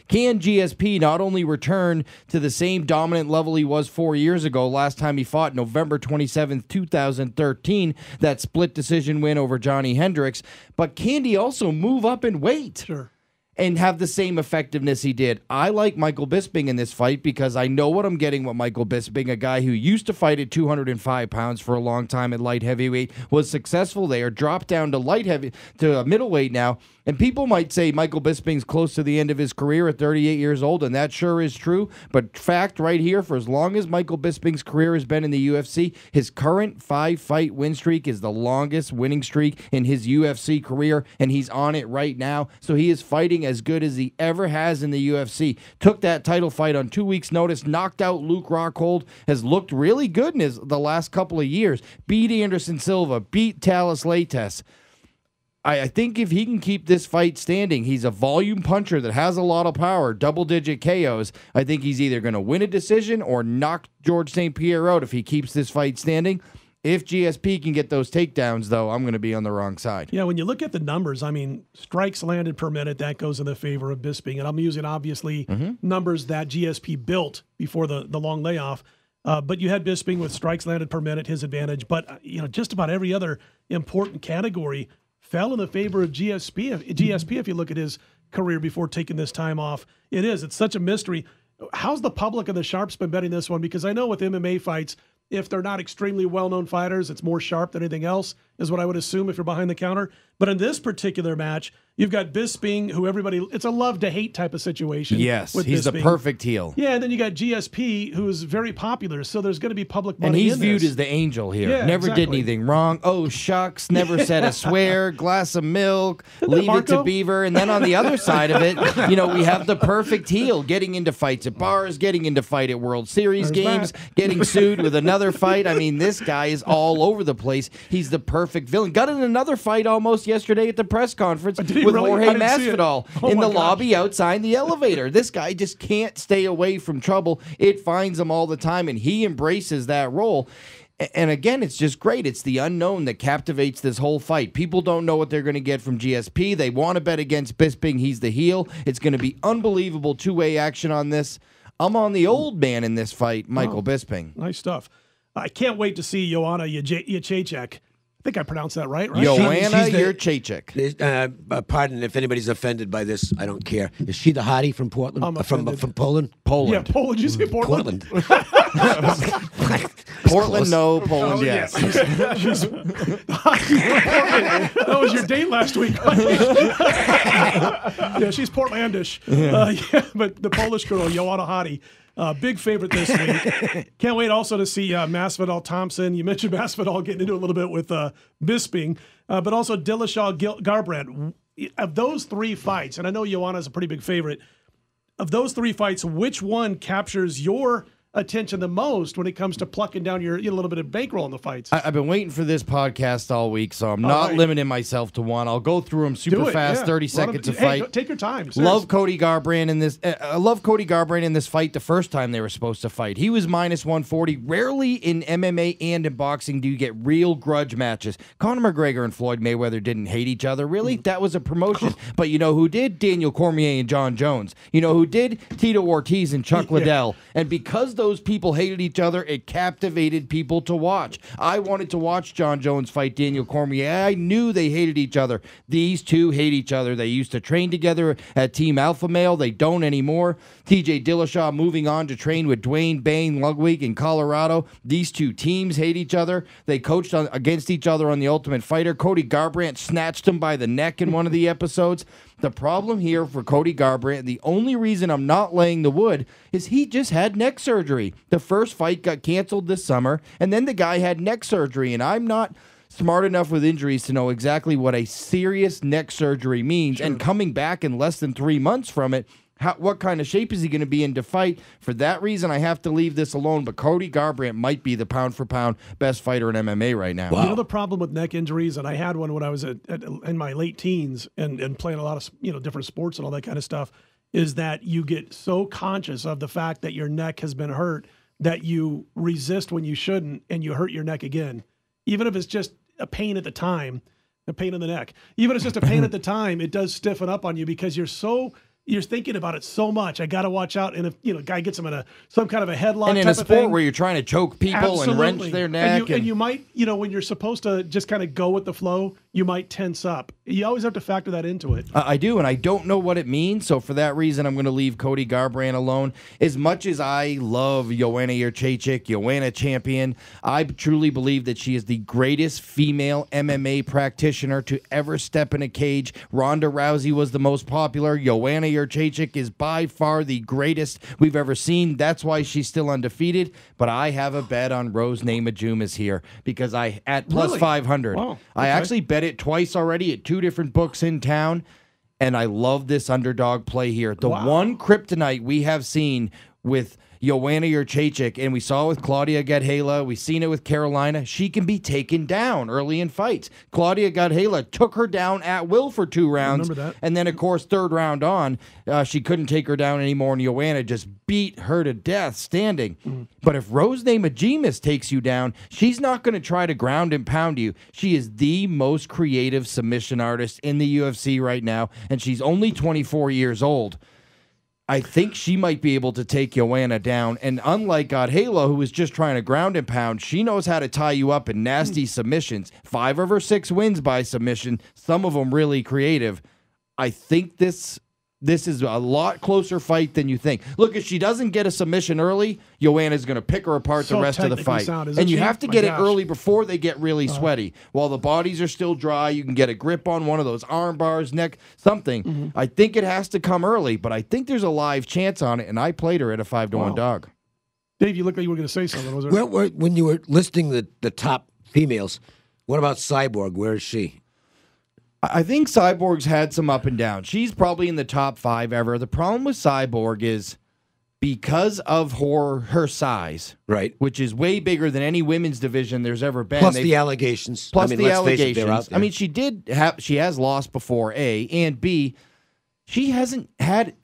Can GSP not only return to the same dominant level he was 4 years ago, last time he fought November 27th, 2013, that split decision win over Johnny Hendricks, but can he also move up in weight? Sure. And have the same effectiveness he did? I like Michael Bisping in this fight because I know what I'm getting with Michael Bisping, a guy who used to fight at 205 pounds for a long time at light heavyweight, was successful there, dropped down to middleweight now. And people might say Michael Bisping's close to the end of his career at 38 years old, and that sure is true. But fact right here, for as long as Michael Bisping's career has been in the UFC, his current 5-fight win streak is the longest winning streak in his UFC career, and he's on it right now. So he is fighting as good as he ever has in the UFC. Took that title fight on 2 weeks' notice, knocked out Luke Rockhold, has looked really good in the last couple of years. Beat Anderson Silva, beat Talis Lates. I think if he can keep this fight standing, he's a volume puncher that has a lot of power, double-digit KOs. I think he's either going to win a decision or knock George St. Pierre out if he keeps this fight standing. If GSP can get those takedowns, though, I'm going to be on the wrong side. Yeah, when you look at the numbers, I mean, strikes landed per minute, that goes in the favor of Bisping. And I'm using, obviously, numbers that GSP built before the long layoff. But you had Bisping with strikes landed per minute, his advantage. But, just about every other important category fell in the favor of GSP if you look at his career before taking this time off. It's such a mystery. How's the public and the sharps been betting this one? Because I know with MMA fights, if they're not extremely well-known fighters, it's more sharp than anything else, is what I would assume if you're behind the counter. But in this particular match, you've got Bisping, who it's a love-to-hate type of situation. Yes, with he's Bisping. the perfect heel. Yeah, and then you got GSP, who is very popular, so there's going to be public money and he's in viewed this. as the angel here. Yeah, never did exactly. anything wrong. Oh, shucks, never said a swear, glass of milk, leave it to Marco? Beaver. And then on the other side of it, we have the perfect heel, getting into fights at bars, getting into fight at World Series There's games, that. getting sued with another fight. I mean, this guy is all over the place. He's the perfect villain. Got in another fight almost yesterday at the press conference Did he with really? Jorge I didn't see it. Masvidal Oh in my the gosh. lobby outside the elevator. This guy just can't stay away from trouble. It finds him all the time, and he embraces that role. And again, it's just great. It's the unknown that captivates this whole fight. People don't know what they're going to get from GSP. They want to bet against Bisping. He's the heel. It's going to be unbelievable two-way action on this. I'm on the old man in this fight, Michael Bisping. Nice stuff. I can't wait to see Joanna Jacek. I think I pronounced that right? Joanna She's the- Jacek. Pardon if anybody's offended by this. I don't care. Is she the hottie from Portland? I'm From offended. Poland? Yeah, Poland. Did you say Portland? Portland, no. Poland, Oh, yes. She's that was your date last week. Yeah, she's Portlandish. But the Polish girl, Joanna Hottie, big favorite this week. Can't wait also to see Masvidal Thompson. You mentioned Masvidal getting into a little bit with Bisping, but also Dillashaw Garbrandt. Of those three fights, and I know Joanna's a pretty big favorite, of those three fights, which one captures your attention the most when it comes to plucking down your little bit of bankroll in the fights? I've been waiting for this podcast all week, so I'm not limiting myself to one. I'll go through them super fast, 30 seconds of fight. Take your time. Seriously. Love Cody Garbrandt in this. I love Cody Garbrandt in this fight. The first time they were supposed to fight, he was minus 140. Rarely in MMA and in boxing do you get real grudge matches. Conor McGregor and Floyd Mayweather didn't hate each other. Really, that was a promotion. But you know who did? Daniel Cormier and John Jones. You know who did? Tito Ortiz and Chuck Liddell. And because those people hated each other, it captivated people to watch. I wanted to watch John Jones fight Daniel Cormier. I knew they hated each other. These two hate each other. They used to train together at Team Alpha Male. They don't anymore. TJ Dillashaw moving on to train with Dwayne Bane Ludwig in Colorado. These two teams hate each other. They coached against each other on The Ultimate Fighter. Cody Garbrandt snatched him by the neck in one of the episodes. The problem here for Cody Garbrandt, the only reason I'm not laying the wood, is he just had neck surgery. The first fight got canceled this summer, and then the guy had neck surgery, and I'm not smart enough with injuries to know exactly what a serious neck surgery means. And coming back in less than 3 months from it, what kind of shape is he going to be in to fight? For that reason, I have to leave this alone. But Cody Garbrandt might be the pound-for-pound best fighter in MMA right now. Wow. You know the problem with neck injuries, and I had one when I was in my late teens and playing a lot of different sports and all that kind of stuff, is that you get so conscious of the fact that your neck has been hurt that you resist when you shouldn't, and you hurt your neck again. Even if it's just a pain at the time, a pain in the neck. Even if it's just a pain at the time, it does stiffen up on you because you're thinking about it so much. I got to watch out. And if a guy gets him in some kind of a headlock, and in type a of sport thing, where you're trying to choke people and wrench their neck, and you might, when you're supposed to just kind of go with the flow, you might tense up. You always have to factor that into it. I do, and I don't know what it means. So for that reason, I'm going to leave Cody Garbrandt alone. As much as I love Joanna Jacek, Joanna champion, I truly believe that she is the greatest female MMA practitioner to ever step in a cage. Ronda Rousey was the most popular. Joanna Jacek is by far the greatest we've ever seen. That's why she's still undefeated. But I have a bet on Rose Namajunas here because at plus Really? 500. Wow. Okay. I actually bet it twice already at 2 different books in town. And I love this underdog play here. The one kryptonite we have seen with Joanna Jędrzejczyk, and we saw it with Claudia Gadelha. We've seen it with Carolina. She can be taken down early in fights. Claudia Gadelha took her down at will for 2 rounds. Remember that. And then, of course, 3rd round on, she couldn't take her down anymore, and Joanna just beat her to death standing. But if Rose Namajunas takes you down, she's not going to try to ground and pound you. She is the most creative submission artist in the UFC right now, and she's only 24 years old. I think she might be able to take Joanna down. And unlike Gadelha, who was just trying to ground and pound, she knows how to tie you up in nasty submissions. 5 of her 6 wins by submission, some of them really creative. I think this is a lot closer fight than you think. Look, if she doesn't get a submission early, Joanna's going to pick her apart the rest of the fight. And you have to get it early before they get really sweaty. While the bodies are still dry, you can get a grip on one of those arm bars, neck, something. I think it has to come early, but I think there's a live chance on it, and I played her at a 5-1 dog. Dave, you look like you were going to say something. Was there? Well, when you were listing the top females, what about Cyborg? Where is she? I think Cyborg's had some up and down. She's probably in the top 5 ever. The problem with Cyborg is because of her size, right, which is way bigger than any women's division there's ever been. Plus the allegations. Plus the allegations. Face it, they're out there. I mean, she has lost before, A, and B, she hasn't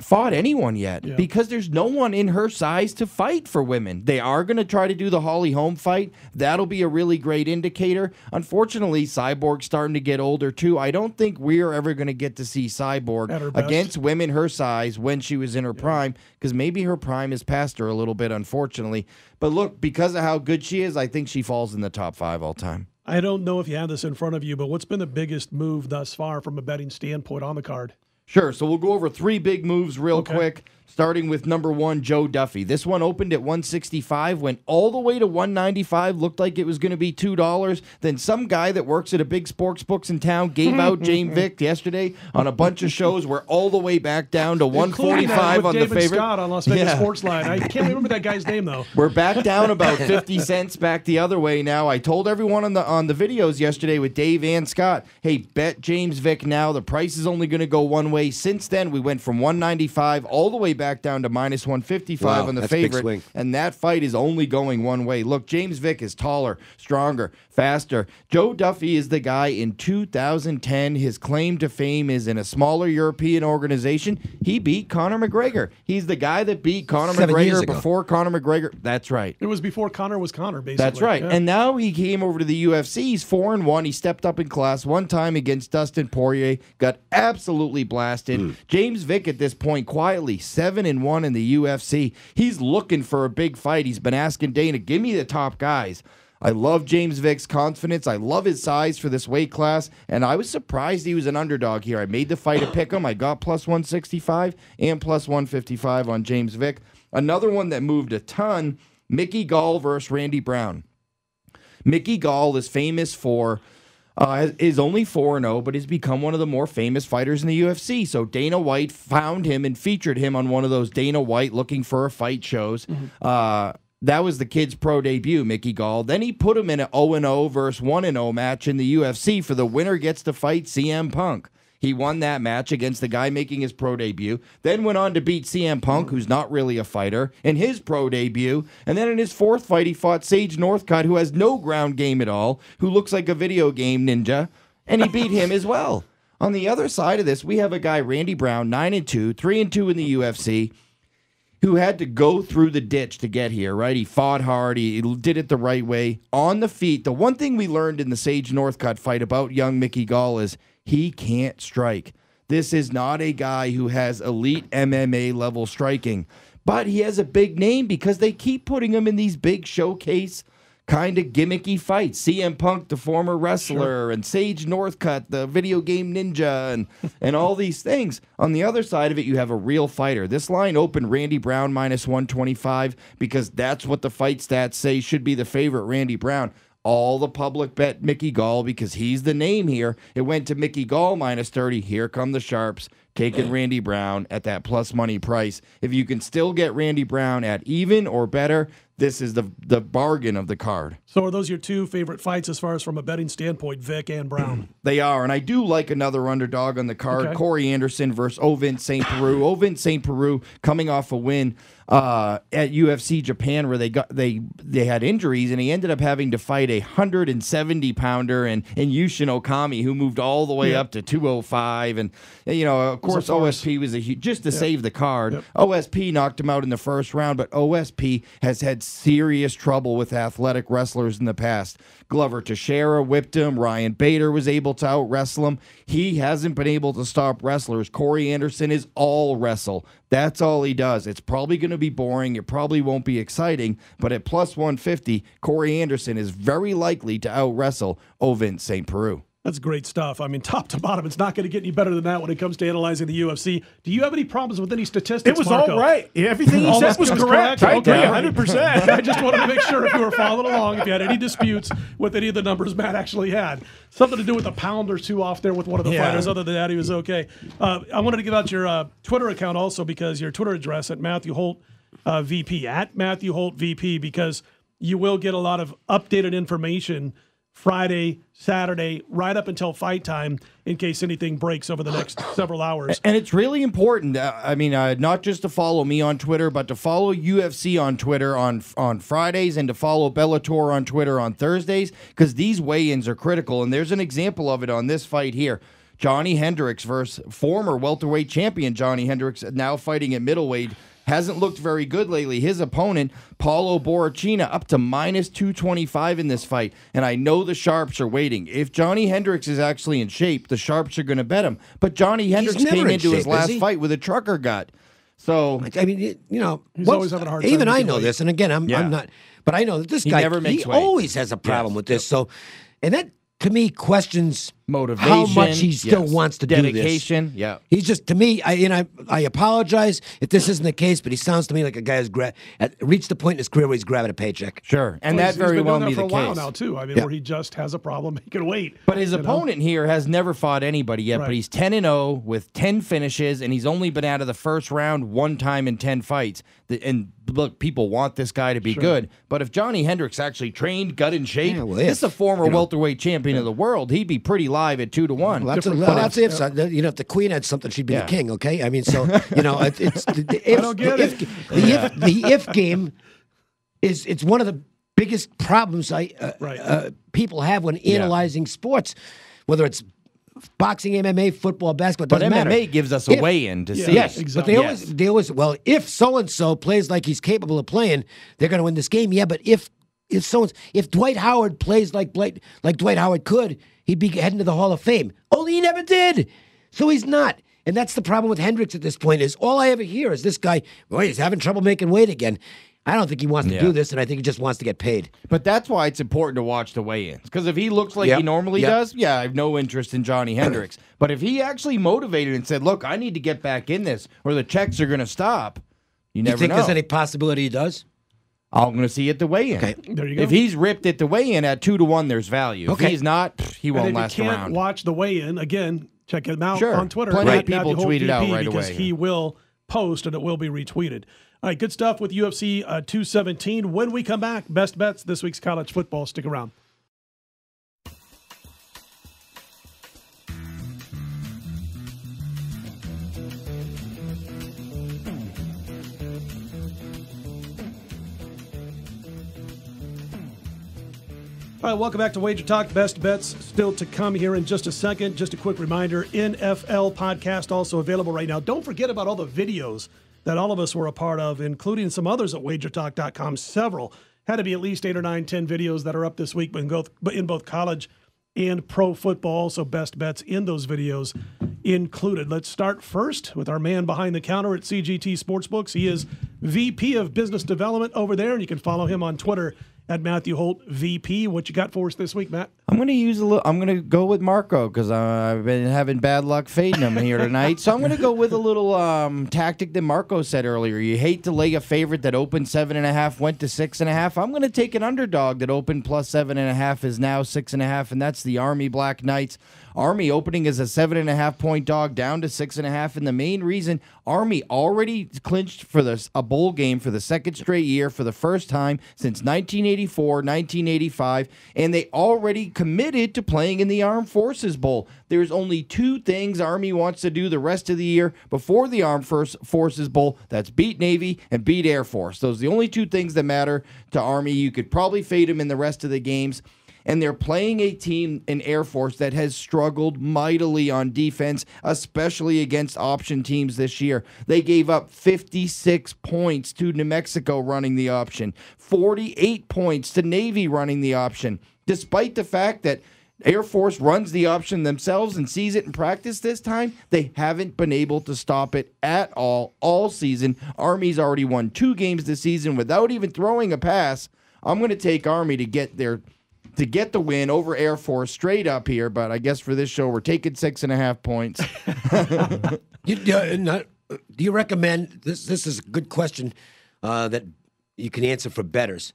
fought anyone yet because there's no one in her size to fight for women. They are going to try to do the Holly Holm fight. That'll be a really great indicator. Unfortunately, Cyborg's starting to get older too. I don't think we're ever going to get to see Cyborg against women her size when she was in her prime, because maybe her prime has passed her a little bit, unfortunately. But look, because of how good she is, I think she falls in the top 5 all time. I don't know if you have this in front of you, but what's been the biggest move thus far from a betting standpoint on the card? Sure, so we'll go over 3 big moves real quick, starting with number 1, Joe Duffy. This one opened at $165, went all the way to $195, looked like it was going to be $2. Then some guy that works at a big sports books in town gave out James Vick yesterday on a bunch of shows. We're all the way back down to $145 on David the favorite. Scott on Las Vegas Sportsline. I can't remember that guy's name, though. We're back down about 50 cents back the other way now. I told everyone on the videos yesterday with Dave and Scott, hey, bet James Vick now. The price is only going to go one way. Since then, we went from $195 all the way back down to minus $155 on the favorite, and that fight is only going one way. Look, James Vick is taller, stronger, faster. Joe Duffy is the guy in 2010. His claim to fame is in a smaller European organization. He beat Conor McGregor. He's the guy that beat Conor McGregor before Conor McGregor. That's right. It was before Conor was Conor, basically. That's right. Yeah. And now he came over to the UFC. He's 4-1. He stepped up in class one time against Dustin Poirier, got absolutely blasted. James Vick at this point quietly 7-1 in the UFC. He's looking for a big fight. He's been asking Dana, give me the top guys. I love James Vick's confidence. I love his size for this weight class, and I was surprised he was an underdog here. I made the fight a pick him. I got plus 165 and plus 155 on James Vick. Another one that moved a ton, Micky Gall versus Randy Brown. Micky Gall is famous for is only 4-0, but has become one of the more famous fighters in the UFC. So Dana White found him and featured him on one of those Dana White looking for a fight shows. That was the kid's pro debut, Micky Gall. Then he put him in an 0-0 versus 1-0 match in the UFC for the winner gets to fight CM Punk. He won that match against the guy making his pro debut, then went on to beat CM Punk, who's not really a fighter, in his pro debut. And then in his 4th fight, he fought Sage Northcutt, who has no ground game at all, who looks like a video game ninja, and he beat him as well. On the other side of this, we have a guy, Randy Brown, 9-2, 3-2 in the UFC, who had to go through the ditch to get here, right? He fought hard. He did it the right way. On the feet, the one thing we learned in the Sage Northcutt fight about young Micky Gall is he can't strike. This is not a guy who has elite MMA level striking, but he has a big name because they keep putting him in these big showcase kind of gimmicky fights. CM Punk, the former wrestler, and Sage Northcutt, the video game ninja, and all these things. On the other side of it, you have a real fighter. This line opened Randy Brown minus 125 because that's what the fight stats say should be the favorite, Randy Brown. All the public bet Micky Gall because he's the name here. It went to Micky Gall minus 30. Here come the sharps taking Randy Brown at that plus money price. If you can still get Randy Brown at even or better, this is the bargain of the card. So are those your 2 favorite fights as far as from a betting standpoint, Vick and Brown? They are, and I do like another underdog on the card, Corey Anderson versus Ovin St. Peru. Ovin St. Peru coming off a win at UFC Japan where they had injuries, and he ended up having to fight a 170-pounder and Yushin Okami, who moved all the way up to 205. And of course, OSP was just to save the card. Yep. OSP knocked him out in the first round, but OSP has had serious trouble with athletic wrestlers in the past. Glover Teixeira whipped him. Ryan Bader was able to out-wrestle him. He hasn't been able to stop wrestlers. Corey Anderson is all wrestle. That's all he does. It's probably going to be boring. It probably won't be exciting, but at plus 150, Corey Anderson is very likely to out-wrestle Ovin St. Peru. That's great stuff. I mean, top to bottom, it's not going to get any better than that when it comes to analyzing the UFC. Do you have any problems with any statistics, It was Marco? all right. Everything he said was correct. I agree 100%. I just wanted to make sure if you were following along, if you had any disputes with any of the numbers Matt actually had. Something to do with a pound or two off there with one of the fighters. Other than that, he was okay. I wanted to give out your Twitter account also, because your Twitter address at Matthew Holt VP, at Matthew Holt VP, because you will get a lot of updated information Friday, Saturday, right up until fight time, in case anything breaks over the next several hours. And it's really important. Not just to follow me on Twitter, but to follow UFC on Twitter on Fridays, and to follow Bellator on Twitter on Thursdays, because these weigh-ins are critical. And there's an example of it on this fight here. Johnny Hendricks versus former welterweight champion Johnny Hendricks, now fighting at middleweight. Hasn't looked very good lately. His opponent, Paulo Borrachina, up to minus 225 in this fight. And I know the sharps are waiting. If Johnny Hendricks is actually in shape, the sharps are going to bet him. But Johnny Hendricks came into his last fight with a trucker gut. So, I mean, he's always having a hard time. Even I know this. And again, I'm not. But I know that this guy, he always has a problem with this. So, and that, to me, questions motivation, how much he still wants to dedication, do this. Yeah, he's just, to me, I apologize if this isn't the case, but he sounds to me like a guy who's reached the point in his career where he's grabbing a paycheck. Sure, and that very well may be the case. He's been doing that for a while now too. I mean, where he just has a problem, he can wait. But his opponent here has never fought anybody yet. Right. But he's 10-0 with 10 finishes, and he's only been out of the first round one time in 10 fights. And look, people want this guy to be good. But if Johnny Hendricks actually trained, got in shape, this is a former welterweight champion of the world. He'd be pretty live at 2-1. Well, that's ifs. If the queen had something, she'd be the king. Okay, I mean, so it's the if. I don't get it. The if game is one of the biggest problems people have when analyzing sports, whether it's boxing, MMA, football, basketball. But MMA gives us a weigh-in to see. Yes, exactly. But they always well, if so and so plays like he's capable of playing, they're going to win this game. Yeah, but if Dwight Howard plays like Dwight Howard could, he'd be heading to the Hall of Fame. Only he never did. So he's not. And that's the problem with Hendricks at this point, is all I ever hear is this guy, he's having trouble making weight again. I don't think he wants to do this, and I think he just wants to get paid. But that's why it's important to watch the weigh-ins. Because if he looks like he normally does, I have no interest in Johnny Hendricks. But if he actually motivated and said, look, I need to get back in this, or the checks are going to stop, you never know. You think there's any possibility he does? I'm going to see at the weigh-in. Okay. There you go. If he's ripped at the weigh-in at 2-1, there's value. Okay. If he's not, he won't last around. If you can't watch the weigh-in, again, check him out on Twitter. Plenty of people tweet it out right because away. he will post and it will be retweeted. All right, good stuff with UFC 217. When we come back, best bets this week's college football. Stick around. All right, welcome back to Wager Talk. Best bets still to come here in just a second. Just a quick reminder, NFL podcast also available right now. Don't forget about all the videos that all of us were a part of, including some others at WagerTalk.com. Several. Had to be at least 8 or 9, 10 videos that are up this week in both college and pro football. So best bets in those videos included. Let's start first with our man behind the counter at CGT Sportsbooks. He is VP of Business Development over there, and you can follow him on Twitter at Matthew Holt VP. What you got for us this week, Matt? I'm going to go with Marco because I've been having bad luck fading him here tonight. So I'm going to go with a little tactic that Marco said earlier. You hate to lay a favorite that opened 7.5, went to 6.5. I'm going to take an underdog that opened plus 7.5, is now 6.5, and that's the Army Black Knights. Army opening as a 7.5-point dog, down to 6.5, and the main reason, Army already clinched for a bowl game for the second straight year for the first time since 1980. 1984, 1985, and they already committed to playing in the Armed Forces Bowl. There's only two things Army wants to do the rest of the year before the Armed Forces Bowl. That's beat Navy and beat Air Force. Those are the only two things that matter to Army. You could probably fade them in the rest of the games. And they're playing a team in Air Force that has struggled mightily on defense, especially against option teams this year. They gave up 56 points to New Mexico running the option, 48 points to Navy running the option, despite the fact that Air Force runs the option themselves and sees it in practice this time. They haven't been able to stop it at all season. Army's already won 2 games this season without even throwing a pass. I'm going to take Army to get the win over Air Force straight up here, but I guess for this show, we're taking 6.5 points. Do you recommend, this is a good question that you can answer for bettors.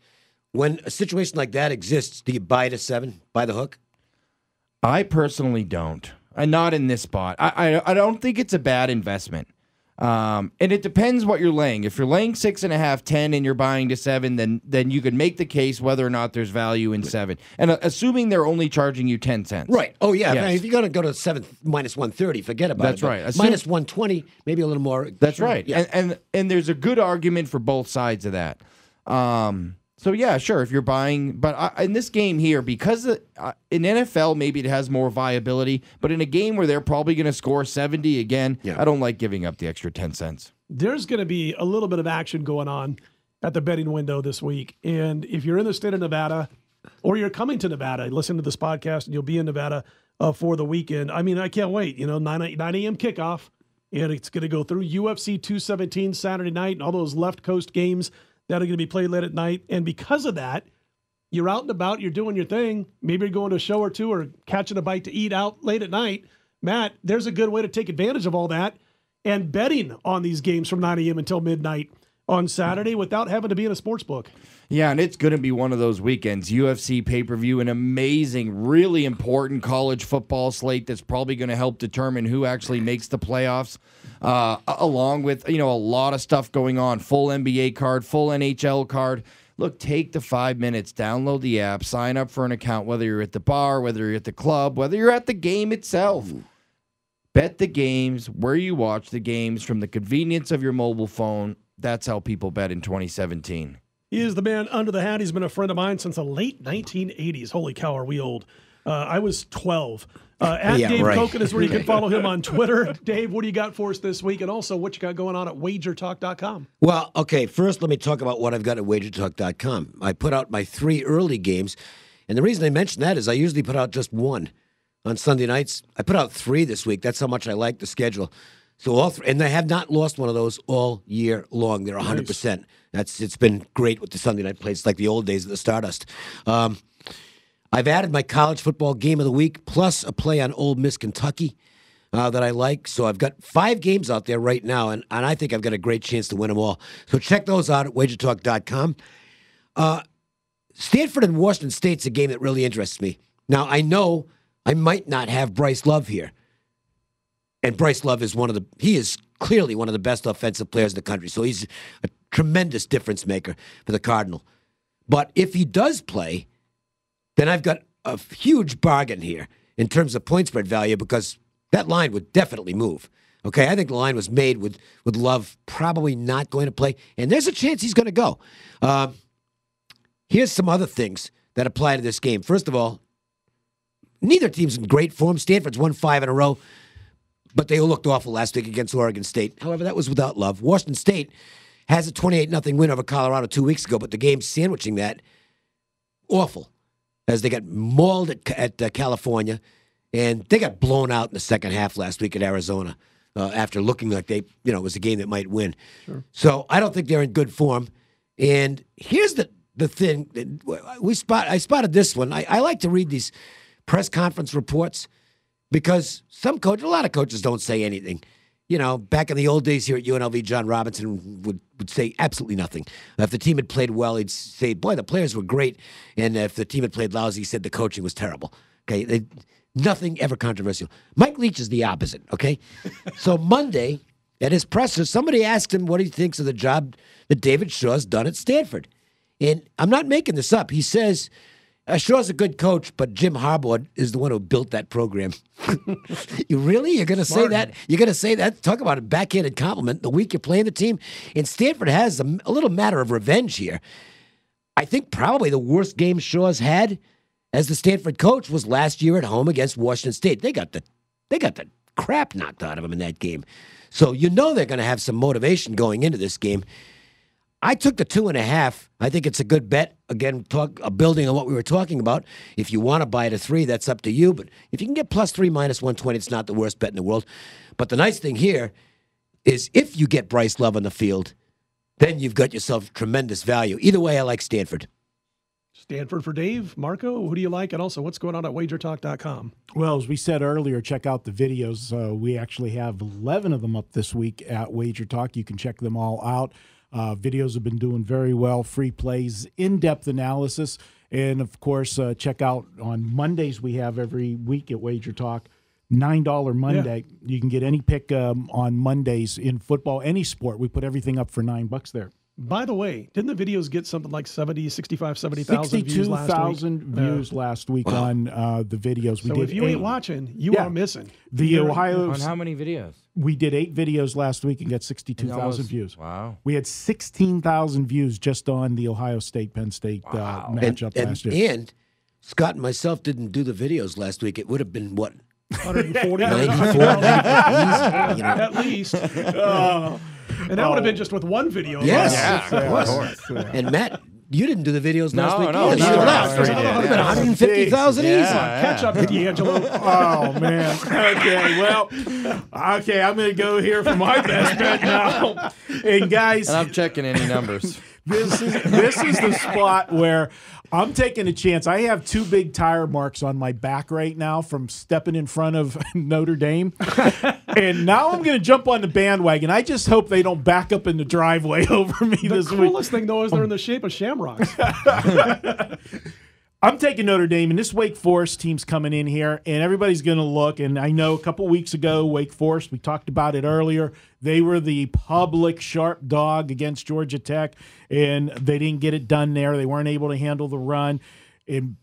When a situation like that exists, do you buy to 7, buy the hook? I personally don't. Not in this spot. I don't think it's a bad investment. And it depends what you're laying. If you're laying 6.5, 10, and you're buying to 7, then you could make the case whether or not there's value in 7. And assuming they're only charging you 10 cents. Right. Oh, yeah. Yes. I mean, if you're going to go to 7 minus 130, forget about That's it. right. Minus 120, maybe a little more. That's sure. right. Yeah. And there's a good argument for both sides of that. So, yeah, sure, if you're buying. But in this game here, because in NFL, maybe it has more viability. But in a game where they're probably going to score 70 again, I don't like giving up the extra 10 cents. There's going to be a little bit of action going on at the betting window this week. And if you're in the state of Nevada or you're coming to Nevada, listen to this podcast and you'll be in Nevada for the weekend. I mean, I can't wait. 9 a.m. kickoff. And it's going to go through UFC 217 Saturday night and all those left coast games that are going to be played late at night. And because of that, you're out and about, you're doing your thing. Maybe you're going to a show or two or catching a bite to eat out late at night. Matt, there's a good way to take advantage of all that and betting on these games from 9 a.m. until midnight on Saturday without having to be in a sports book. Yeah, and it's going to be one of those weekends. UFC pay-per-view, an amazing, really important college football slate that's probably going to help determine who actually makes the playoffs, along with, a lot of stuff going on. Full NBA card, full NHL card. Look, take the 5 minutes, download the app, sign up for an account, whether you're at the bar, whether you're at the club, whether you're at the game itself. Bet the games where you watch the games from the convenience of your mobile phone. That's how people bet in 2017. He is the man under the hat. He's been a friend of mine since the late 1980s. Holy cow, are we old? I was 12. At Dave Cokin is where you can follow him on Twitter. Dave, what do you got for us this week? And also what you got going on at WagerTalk.com? Well, okay, first let me talk about what I've got at WagerTalk.com. I put out my 3 early games, and the reason I mention that is I usually put out just 1 on Sunday nights. I put out 3 this week. That's how much I like the schedule. So all 3, and I have not lost one of those all year long. They're 100%. It's been great with the Sunday night plays. It's like the old days of the Stardust. I've added my college football game of the week plus a play on Ole Miss Kentucky that I like. So I've got 5 games out there right now, and I think I've got a great chance to win them all. So check those out at WagerTalk.com. Stanford and Washington State's a game that really interests me. Now, I know I might not have Bryce Love here. And Bryce Love is he is clearly one of the best offensive players in the country. So he's a tremendous difference maker for the Cardinal. But if he does play, then I've got a huge bargain here in terms of point spread value because that line would definitely move. Okay, I think the line was made with Love probably not going to play. And there's a chance he's going to go. Here's some other things that apply to this game. First of all, neither team's in great form. Stanford's won 5 in a row. But they looked awful last week against Oregon State. However, that was without Love. Washington State has a 28-0 win over Colorado 2 weeks ago, but the game sandwiching that, awful, as they got mauled at California, and they got blown out in the second half last week at Arizona after looking like it was a game that might win. Sure. So I don't think they're in good form. And here's the thing. I spotted this one. I like to read these press conference reports, because a lot of coaches don't say anything. Back in the old days here at UNLV, John Robinson would say absolutely nothing. If the team had played well, he'd say, boy, the players were great. And if the team had played lousy, he said the coaching was terrible. Okay, nothing ever controversial. Mike Leach is the opposite, okay? So Monday, at his presser, somebody asked him what he thinks of the job that David Shaw's done at Stanford. And I'm not making this up. He says, Shaw's a good coach, but Jim Harbaugh is the one who built that program. You're going to say that? You're going to say that? Talk about a backhanded compliment the week you're playing the team. And Stanford has a little matter of revenge here. I think probably the worst game Shaw's had as the Stanford coach was last year at home against Washington State. They got the crap knocked out of them in that game. So they're going to have some motivation going into this game. I took the 2.5. I think it's a good bet. Again, building on what we were talking about. If you want to buy it at 3, that's up to you. But if you can get +3 -120, it's not the worst bet in the world. But the nice thing here is if you get Bryce Love on the field, then you've got yourself tremendous value. Either way, I like Stanford. Stanford for Dave. Marco, who do you like? And also, what's going on at WagerTalk.com? Well, as we said earlier, check out the videos. We actually have 11 of them up this week at WagerTalk. You can check them all out. Videos have been doing very well. Free plays, in-depth analysis. And, of course, check out on Mondays we have every week at WagerTalk, $9 Monday. Yeah. You can get any pick on Mondays in football, any sport. We put everything up for $9 there. By the way, didn't the videos get something like 70,000 views last week? 62,000 views last week on the videos. So if you ain't watching, you are missing. The Ohio on how many videos? We did 8 videos last week and got 62,000 views. Wow. We had 16,000 views just on the Ohio State-Penn State matchup last year. And Scott and myself didn't do the videos last week. It would have been, what? 140? 94? At least. And that would have been just with one video. Yes, of course. And Matt, you didn't do the videos last week. No, you left. It would have been 150,000 easy. Catch up, D'Angelo. Oh, man. Okay, well, I'm going to go here for my best bet now. And, guys. And I'm checking any numbers. This is the spot where I'm taking a chance. I have 2 big tire marks on my back right now from stepping in front of Notre Dame. And now I'm going to jump on the bandwagon. I just hope they don't back up in the driveway over me this week. The coolest thing, though, is they're in the shape of shamrocks. I'm taking Notre Dame, and this Wake Forest team's coming in here, and everybody's going to look. And I know a couple weeks ago, Wake Forest, we talked about it earlier, they were the public sharp dog against Georgia Tech, and they didn't get it done there. They weren't able to handle the run. And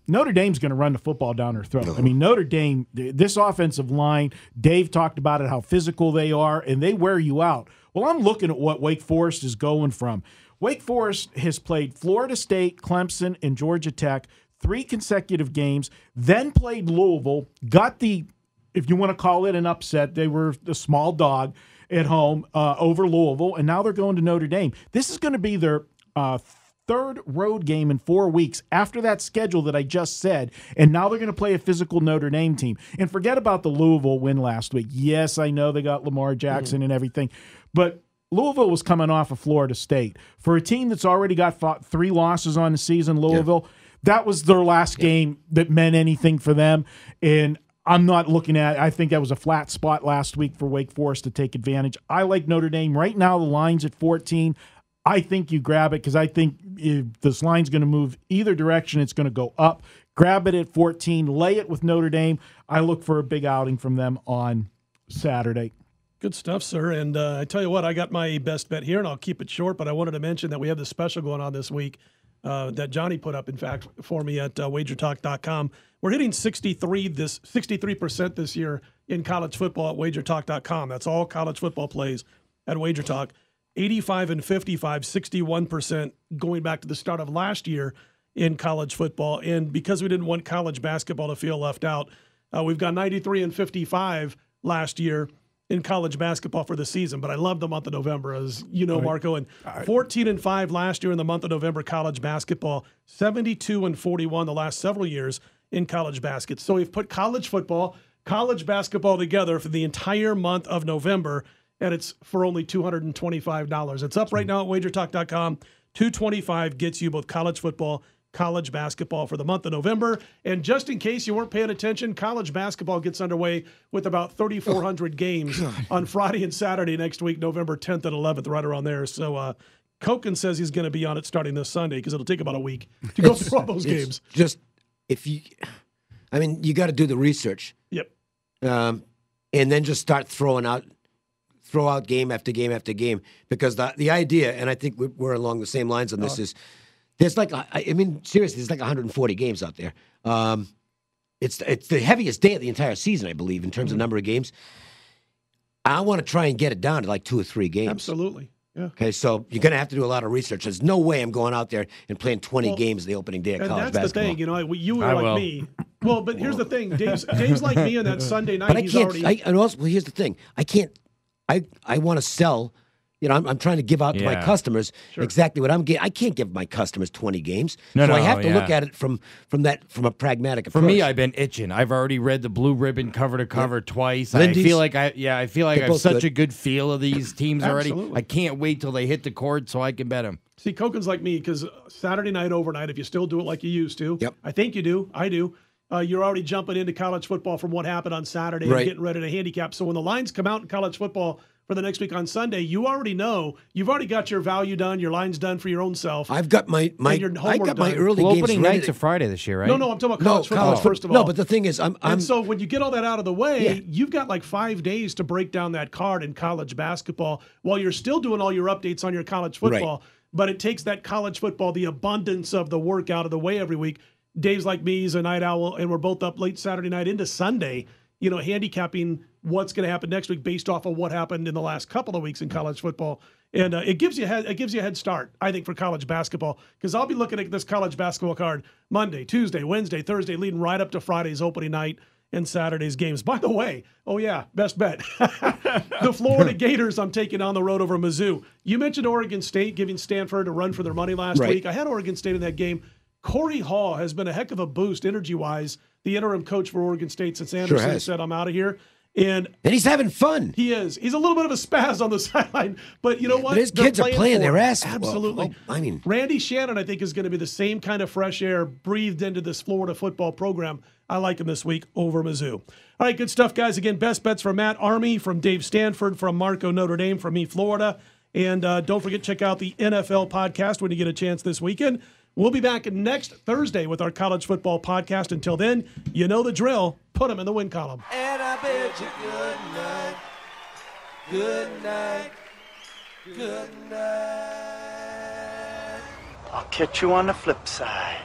Notre Dame's going to run the football down their throat. I mean, Notre Dame, this offensive line, Dave talked about it, how physical they are, and they wear you out. Well, I'm looking at what Wake Forest is going from. Wake Forest has played Florida State, Clemson, and Georgia Tech 3 consecutive games, then played Louisville, got the, if you want to call it an upset, they were the small dog at home over Louisville, and now they're going to Notre Dame. This is going to be their 3rd road game in 4 weeks after that schedule that I just said, and now they're going to play a physical Notre Dame team. And forget about the Louisville win last week. Yes, I know they got Lamar Jackson and everything, but Louisville was coming off of Florida State. For a team that's already got 3 losses on the season, Louisville, that was their last game that meant anything for them. And I'm not looking at it. I think that was a flat spot last week for Wake Forest to take advantage. I like Notre Dame. Right now, the line's at 14. I think you grab it because I think if this line's going to move either direction, it's going to go up. Grab it at 14. Lay it with Notre Dame. I look for a big outing from them on Saturday. Good stuff, sir. And I tell you what, I got my best bet here, and I'll keep it short, but I wanted to mention that we have this special going on this week that Johnny put up, in fact, for me at WagerTalk.com. We're hitting 63% this year in college football at WagerTalk.com. That's all college football plays at WagerTalk. 85 and 55, 61% going back to the start of last year in college football. And because we didn't want college basketball to feel left out, we've got 93 and 55 last year in college basketball for the season, but I love the month of November, as you know, Marco, and 14 and 5 last year in the month of November college basketball, 72 and 41 the last several years in college basket. So we've put college football, college basketball together for the entire month of November, and it's for only $225. It's up right now at WagerTalk.com. $225 gets you both college football, college basketball for the month of November. And just in case you weren't paying attention, college basketball gets underway with about 3,400 games on Friday and Saturday next week, November 10th and 11th, right around there. So Cokin says he's going to be on it starting this Sunday because it'll take about a week to go through all those games. Just you got to do the research. Yep. And then just start throw out game after game after game, because the idea, and I think we're along the same lines on this, is There's like, I mean, seriously, there's like 140 games out there. It's the heaviest day of the entire season, I believe, in terms of number of games. I want to try and get it down to like 2 or 3 games. Absolutely. Yeah. Okay, so you're going to have to do a lot of research. There's no way I'm going out there and playing 20 games the opening day of college basketball. And that's the thing, you know, you were like me. Well, but here's the thing. Dave's like me on that Sunday night. But I he's can't, already... and also, well, here's the thing. I want to sell. You know, I'm trying to give out to my customers exactly what I'm getting. I can't give my customers 20 games. So I have to look at it from a pragmatic approach. For me, I've been itching. I've already read the Blue Ribbon cover to cover twice. Lindy's, I feel like I have such a good feel of these teams already. Absolutely. I can't wait till they hit the court so I can bet them. See, Cokin's like me because Saturday night overnight, if you still do it like you used to, I think you do, I do, you're already jumping into college football from what happened on Saturday and getting ready to handicap. So when the lines come out in college football for the next week on Sunday, you already know, you've already got your value done, your lines done for your own self. I've got my early games opening night's a Friday this year, right? No, I'm talking about college football first of all. No, but the thing is, and so when you get all that out of the way, you've got like 5 days to break down that card in college basketball while you're still doing all your updates on your college football. Right. But it takes that college football, the abundance of the work out of the way every week. Dave's like me, he's a night owl, and we're both up late Saturday night into Sunday, you know, handicapping what's going to happen next week based off of what happened in the last couple of weeks in college football. And it gives you a head start, I think, for college basketball, because I'll be looking at this college basketball card Monday, Tuesday, Wednesday, Thursday, leading right up to Friday's opening night and Saturday's games. By the way, best bet. The Florida Gators I'm taking on the road over Mizzou. You mentioned Oregon State giving Stanford a run for their money last week. I had Oregon State in that game. Corey Hall has been a heck of a boost energy-wise, the interim coach for Oregon State since Anderson said, I'm out of here. And he's having fun. He is. He's a little bit of a spaz on the sideline, but you know what? But his kids are playing their ass. Absolutely. Randy Shannon, I think, is going to be the same kind of fresh air breathed into this Florida football program. I like him this week over Mizzou. All right, good stuff, guys. Again, best bets from Matt Army, from Dave Stanford, from Marco Notre Dame, from me, Florida. And don't forget, check out the NFL podcast when you get a chance this weekend. We'll be back next Thursday with our college football podcast. Until then, you know the drill. Put them in the win column. And I bid you good night. Good night. Good night. I'll catch you on the flip side.